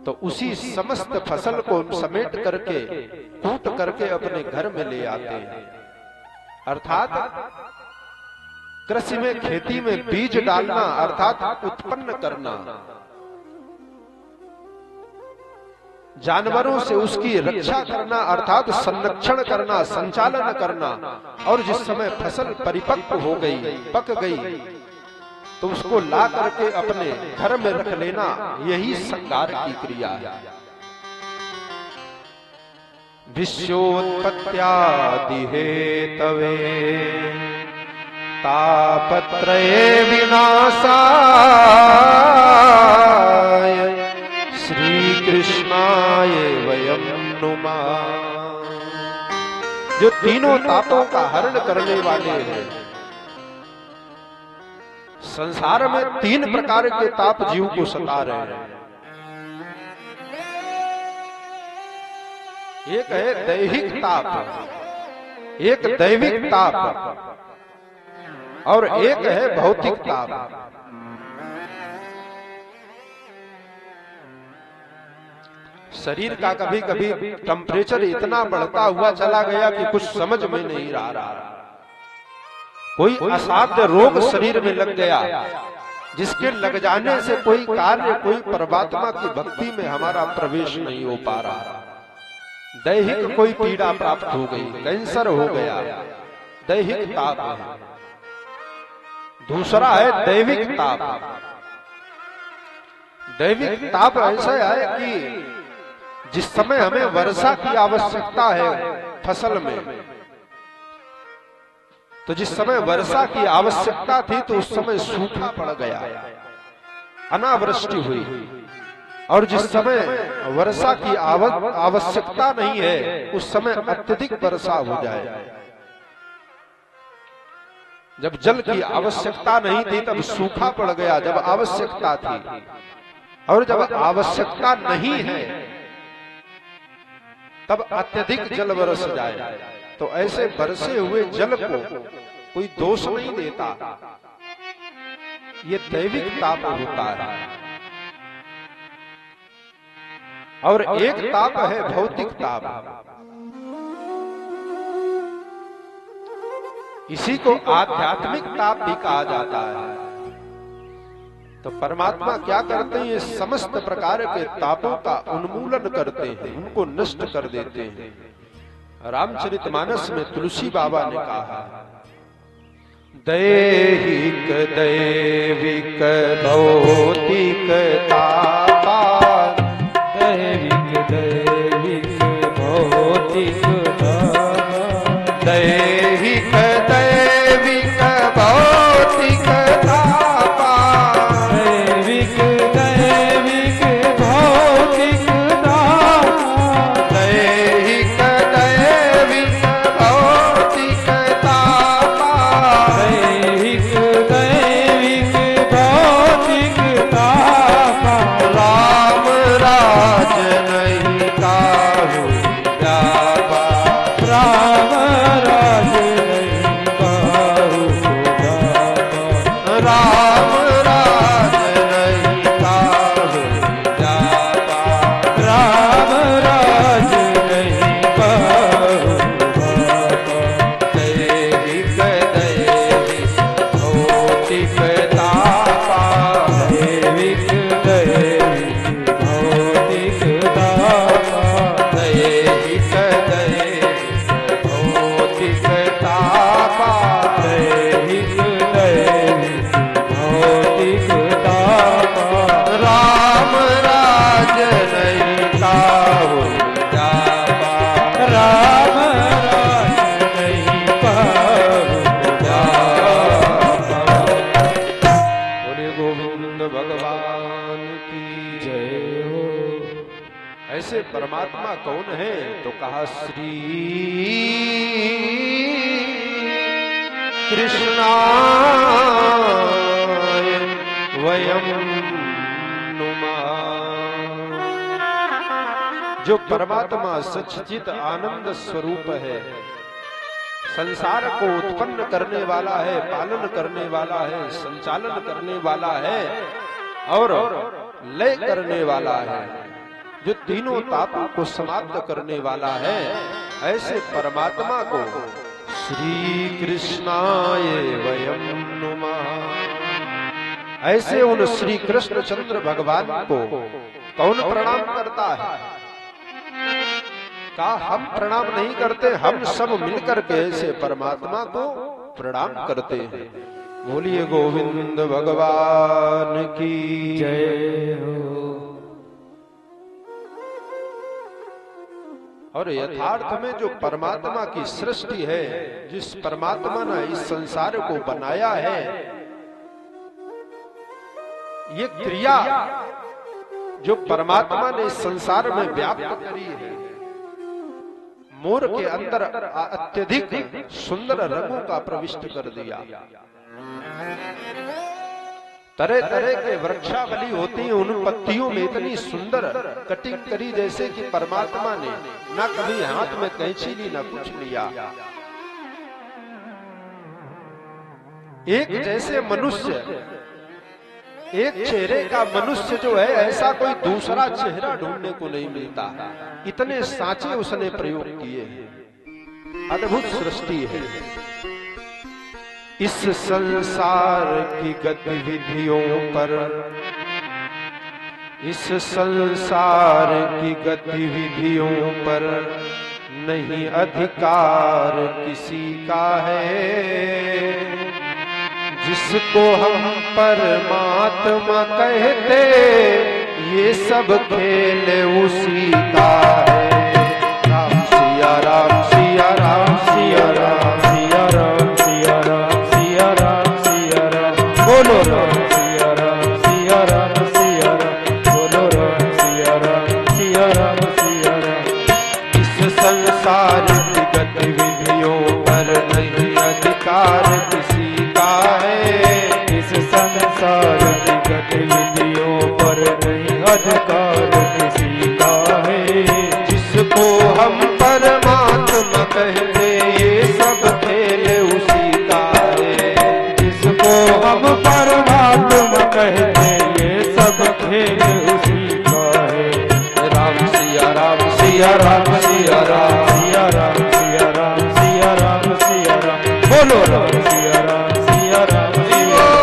तो उसी समस्त फसल को समेट करके कूट करके अपने घर में ले आते हैं। अर्थात कृषि में, खेती में बीज डालना अर्थात उत्पन्न करना, जानवरों से उसकी रक्षा करना अर्थात संरक्षण करना, संचालन करना, और जिस समय फसल परिपक्व हो गई, पक गई, तो उसको ला करके अपने घर में रख लेना, यही संगार की क्रिया है। विश्वोत्पत्त्यादि हेतवे तापत्रये विनाशाय श्री कृष्णाय वयं नुमः। जो तीनों तापों का हरण करने वाले हैं। संसार में तीन प्रकार के ताप जीव को सता रहे हैं। एक है दैहिक ताप, एक दैविक ताप, और एक है भौतिक ताप। शरीर का कभी कभी टेम्परेचर इतना बढ़ता हुआ चला गया कि कुछ समझ में नहीं आ रहा। कोई असाध्य रोग शरीर में लग गया, जिसके लग जाने से कोई कार्य, कोई परमात्मा की भक्ति में हमारा प्रवेश नहीं हो पा रहा। दैहिक कोई पीड़ा प्राप्त हो गई, कैंसर हो गया, दैहिक ताप है। दूसरा है दैविक ताप। दैविक ताप ऐसा है कि जिस समय हमें वर्षा की आवश्यकता है फसल में, तो जिस समय वर्षा की आवश्यकता थी तो उस समय सूखा पड़ गया, अनावृष्टि हुई। और जिस समय वर्षा की आवश्यकता नहीं है उस समय अत्यधिक वर्षा हो जाए। जब जल की आवश्यकता नहीं थी तब सूखा पड़ गया, जब आवश्यकता थी। और जब आवश्यकता नहीं है तब अत्यधिक जल बरस जाए। तो ऐसे बरसे हुए जल को कोई दोष नहीं देता, ये दैविक ताप होता है। और एक ताप है भौतिक ताप। इसी को आध्यात्मिक ताप भी कहा जाता है। तो परमात्मा क्या करते हैं? ये समस्त प्रकार के तापों का उन्मूलन करते हैं, उनको नष्ट कर देते हैं। रामचरितमानस में तुलसी बाबा ने कहा, दैहिक दैविक भौतिक तापा, दैविक दैविक भौतिक तापा, दैहिक दैविक भौतिक तापा, दैविक दैविक भौतिक तापा, दैहिक दैविक भौतिक तापा, दैविक दैविक भौतिक तापा, राम राज नहीं काहू जावा, राम राज नहीं काहू जावा, राम राज नहीं काहू जावा, राम राज नहीं काहू जावा, दैविक दैविक भौतिक तापा, दैविक दैविक भौतिक तापा, दैविक दैविक भौतिक तापा, दैविक दैविक भौतिक तापा, राम राज नहीं काहू जावा, राम राज नहीं काहू जावा। बोले गोविंद भगवान की जय हो। ऐसे परमात्मा कौन है? तो कहा श्री कृष्णाय वयं नुमः। जो परमात्मा सच्चित आनंद स्वरूप है, संसार को उत्पन्न करने वाला है, पालन करने वाला है, संचालन करने वाला है और लय करने वाला है, जो तीनों तापों को समाप्त करने वाला है, ऐसे परमात्मा को श्री कृष्णाय वयं नुमः। ऐसे उन श्री कृष्ण चंद्र भगवान को कौन प्रणाम करता है? का हम प्रणाम नहीं करते, हम सब मिलकर के ऐसे परमात्मा को प्रणाम करते हैं। बोलिए गोविंद भगवान की जय हो। और यथार्थ में जो परमात्मा की सृष्टि है, जिस परमात्मा ने इस संसार को बनाया है, ये क्रिया जो परमात्मा ने इस संसार में व्याप्त करी है, मोर के अंदर अत्यधिक सुंदर रंगों का प्रविष्ट कर दिया। तरह तरह के वृक्षावली होती है, उन पत्तियों में इतनी सुंदर कटिंग करी जैसे कि परमात्मा ने ना कभी हाथ में कैंची ली ना कुछ लिया। एक जैसे मनुष्य, एक चेहरे का मनुष्य जो है, ऐसा कोई दूसरा चेहरा ढूंढने को नहीं मिलता। इतने सांचे उसने प्रयोग किए हैं, अद्भुत सृष्टि है। इस संसार की गतिविधियों पर, इस संसार की गतिविधियों पर नहीं अधिकार किसी का है। जिसको हम परमात्मा कहते, ये सब खेल उसी का है। राम सिया राम सिया राम सिया राम सिया राम सिया राम सिया राम सिया राम। बोलो राम सिया राम सिया राम सिया राम। बोलो राम सिया राम सिया राम सिया राम। इस संसार की गतिविधियों पर नहीं अधिकार किसी का है। इस संसार की गतिविधियों पर नहीं अधिकार किसी का है। जिसको हम परमात्मा कहते, ये सब खेल उसी का है। जिसको हम परमात्मा कहते, ये सब खेल उसी का है। राम सिया राम सिया राम सिया राम सिया राम सिया राम सिया राम सिया राम। बोलो राम सिया राम सिया राम सिया राम।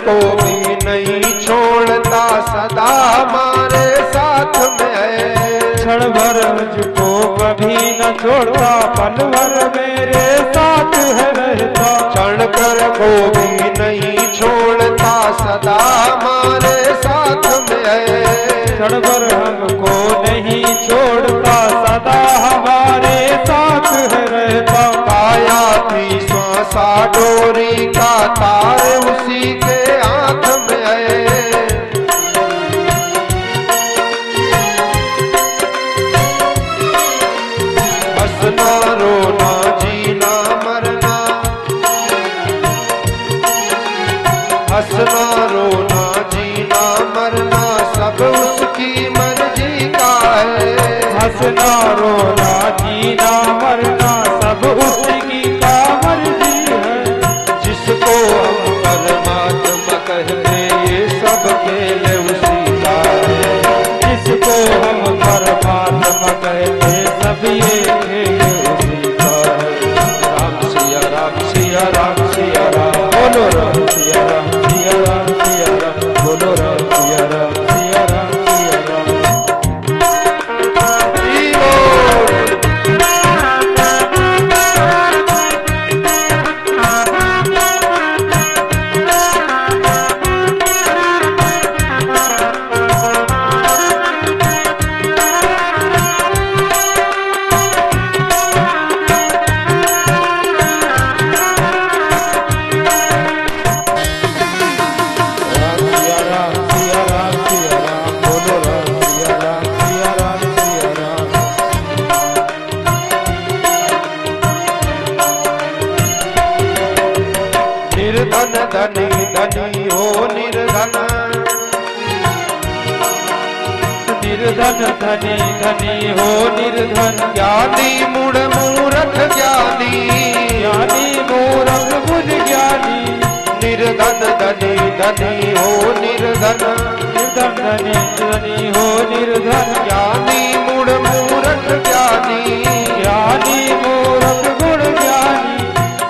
को भी नहीं छोड़ता, सदा हमारे साथ में है। क्षण भर मुझको कभी न छोड़ता, पल भर मेरे साथ है रहता। क्षण कर को भी नहीं छोड़ता, सदा हमारे साथ में है। क्षण भर हमको नहीं छोड़ता, सदा हमारे साथ है रहता। काया थी श्वासा डोरी का तार, उसी के हाथ में है। हंसना रोना जीना मरना, हंसना रोना जीना मरना, सब उसकी मर्जी का है। हंसना रोना जीना मरना, सब उसकी का मर्जी है। जिसको हम निर्धन धनी धनी हो निर्धन, ज्ञानी मूढ़ मूरख ज्ञानी, ज्ञानी मूरख बुद्ध ज्ञानी, निर्धन धनी धनी हो निर्धन, निर्धन धनी धनी हो निर्धन, ज्ञानी मूढ़ मूरख ज्ञानी, ज्ञानी मूरख गुण ज्ञानी,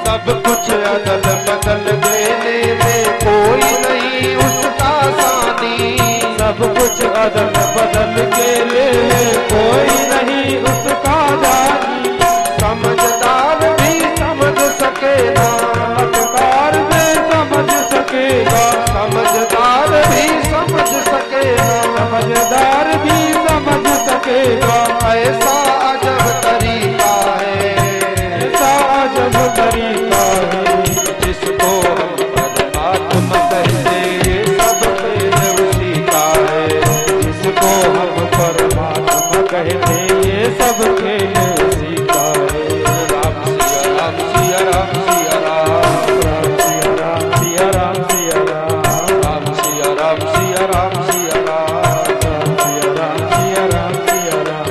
सब कुछ अदल बदल देने में कोई नहीं उसका सानी, सब कुछ अदल बदल के ले कोई नहीं उसका दानी, समझदार भी समझ सकेगा, चमत्कार में समझ सकेगा, समझदार भी समझ सकेगा, समझदार भी समझ सकेगा, ऐसा अजब तरीका है, ऐसा अजब तरीका है, जिसको हम परमात्मा कहते ये सब खेल उसी का है, जिसको हम परमात्मा कहते ये सब खेल उसी का है। राम सिया राम सिया राम सिया राम, राम सिया राम सिया राम सिया राम, राम सिया राम सिया राम सिया राम,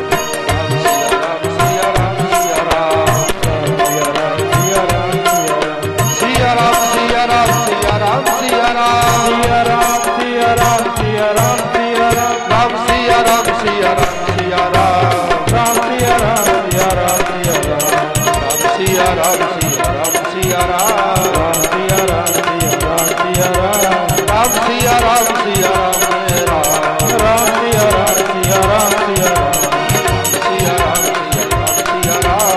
राम सिया राम सिया राम सिया राम, राम सिया राम सिया राम सिया राम, सिया राम सिया राम सिया राम, सिया राम सिया राम सिया राम, सिया राम सिया राम सिया राम, राम सिया राम सिया राम सिया राम, राम सिया राम सिया राम सिया राम, राम सिया राम सिया राम सिया राम, राम सिया राम सिया राम सिया राम, राम सिया राम सिया राम सिया राम, सिया राम सिया राम सिया राम,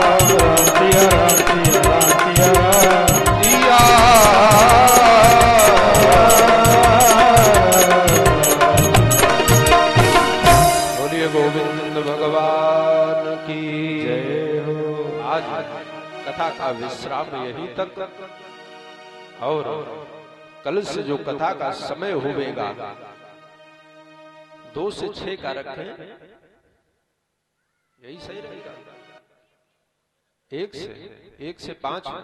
सिया राम सिया राम सिया राम, सिया बोलिए गोविंद भगवान की जय हो। आज कथा का विश्राम यहीं तक, और कल से जो कथा का समय होगा 2 से 6 का रखें, यही सही रहेगा। 1 से 5 है।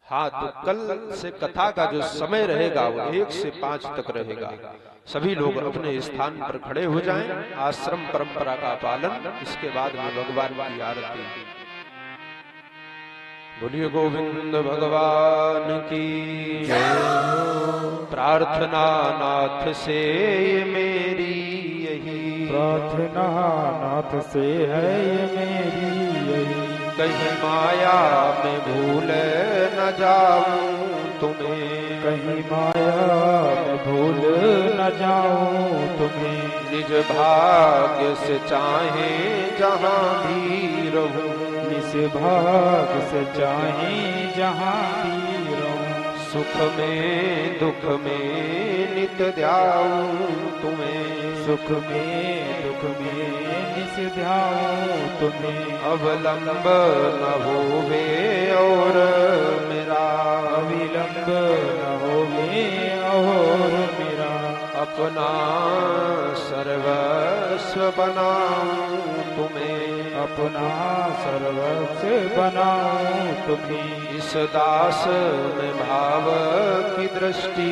हाँ, तो कल से कथा का जो समय रहेगा वो 1 से 5 तक रहेगा। सभी लोग अपने स्थान पर खड़े हो जाएं, आश्रम परंपरा का पालन, इसके बाद में भगवान की आरती। बोलिए गोविंद भगवान की जय। प्रार्थना नाथ से ये मेरी यही, प्रार्थना नाथ से है ये मेरी यही, कहीं माया में भूल न जाऊं तुम्हें, कहीं माया में भूल न जाऊं तुम्हें, निज भाग्य से चाहे जहां भी रहूं, निज भाग से चाहे जहां भी रहूं, सुख में दुख में नित ध्याऊं तुम्हें, सुख में दुख में निस ध्याऊं तुम्हें, अवलंब न होवे और मेरा, अविलंब न होवे और मेरा, अपना सर्वस्व बनाऊं तुम्हें, अपना सर्वस्व बनाऊं तुम्हें, इस दास में भाव की दृष्टि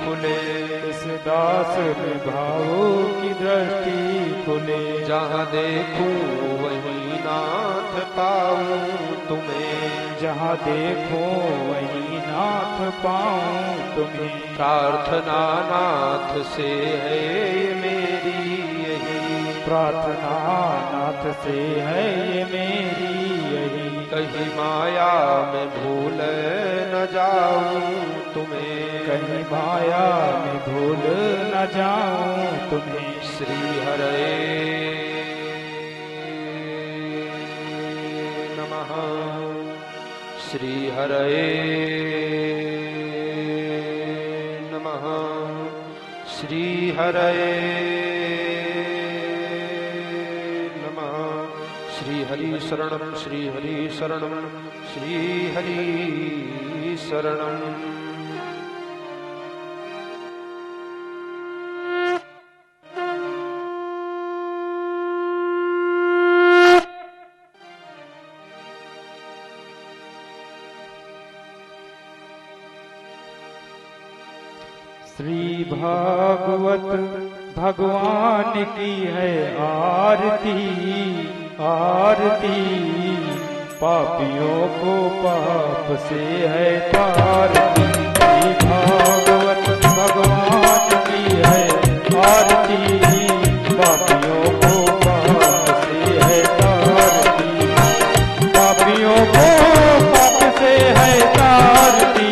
खुले, इस दास में भावों की दृष्टि खुले, जहाँ देखूं वहीं नाथ पाऊं तुम्हें, जहाँ देखो वहीं नाथ पाऊं तुम्हें, प्रार्थना नाथ से है ये मेरी यही, प्रार्थना नाथ से है ये मेरी यही, कहीं माया में भूल न जाऊं तुम्हें, कहीं माया में भूल न जाऊं तुम्हें, श्री हरे नमः, श्री हरे नमः, श्री हरे नमः, श्री हरि शरणं, श्री हरि शरणं, श्री हरि शरणं। श्री भागवत भगवान की है आरती आरती, पापियों को पाप से है तारती। भागवत भगवान की है आरती, पापियों को पाप से है तारती, पापियों को पाप से है तारती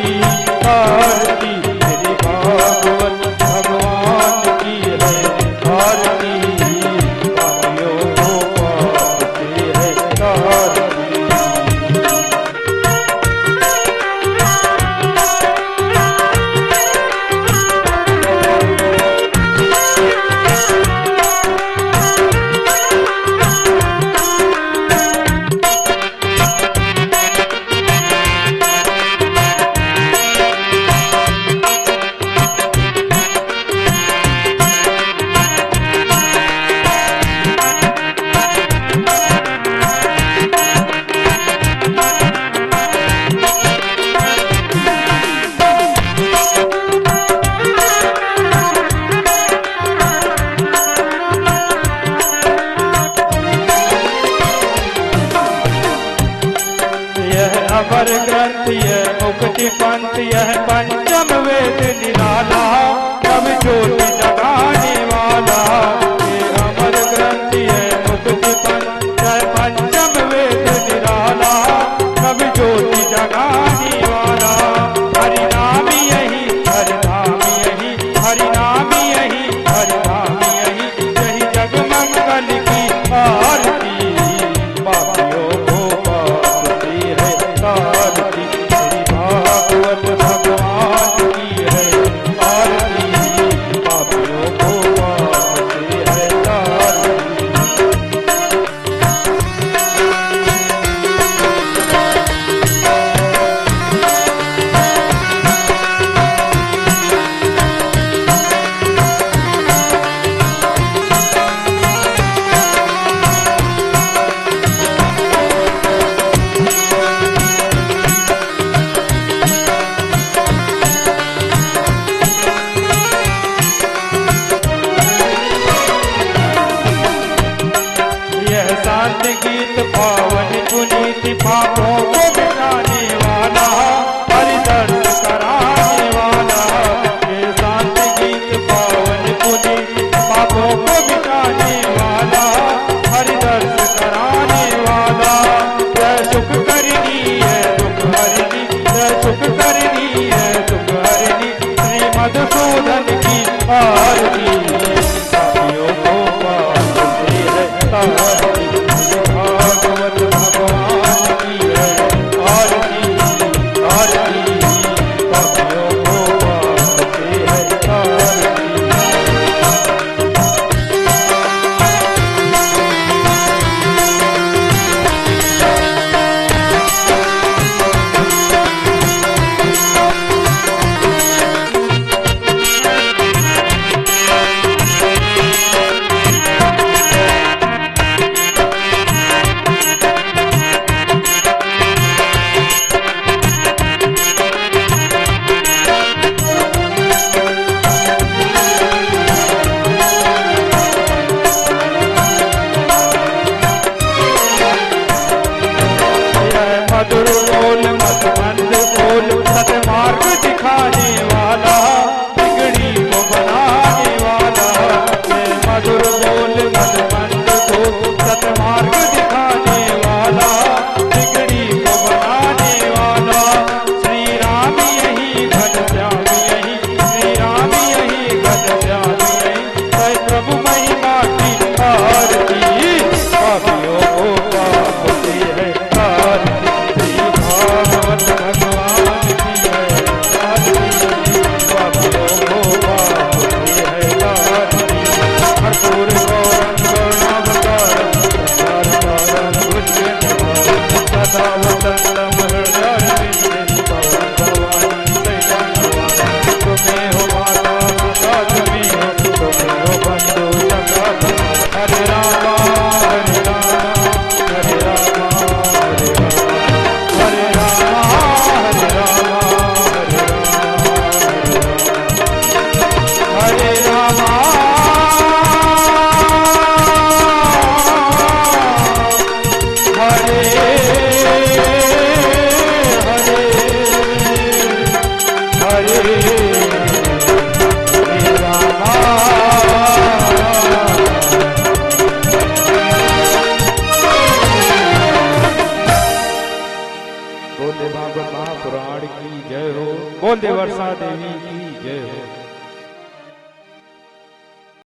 तारती। मेरी भागवत भगवान की है आरती, पापियों को पाप से है तारती। अमर ग्रंथ यह मुक्ति पंथ, यह पंचम वेद निराला, सब ज्योति जगाने वाला। ये अमर ग्रंथ यह मुक्ति पंथ, यह पंचम वेद निराला, सब ज्योति जगाने वाला। हरि नाम यही हरि नाम यही हरि नाम यही हरि नाम यही, यही जग मंगल की आरती, पापियों को पाप से है तारती। मेरी भागवत भगवान की है आरती, पापियों को पाप से है तारती। शांति गीत पावन पुनीत, पापों को मिटाने वाला, परिदर्श कराने वाला। ये शांति गीत पावन पुनीत, पापों को मिटाने वाला, परिदर्श कराने वाला। जय सुख करनी है दुख हरनी, जय सुख करनी है दुख हरनी, श्री मधुसूदन की आरती, पापियों को पाप से है तारती। भागवत भगवान की है आरती आरती, पापियों को पाप से है तारती। हरे रामा। बोले भागवत महापुराण की जय हो, बोले वर्षा देवी की जय हो।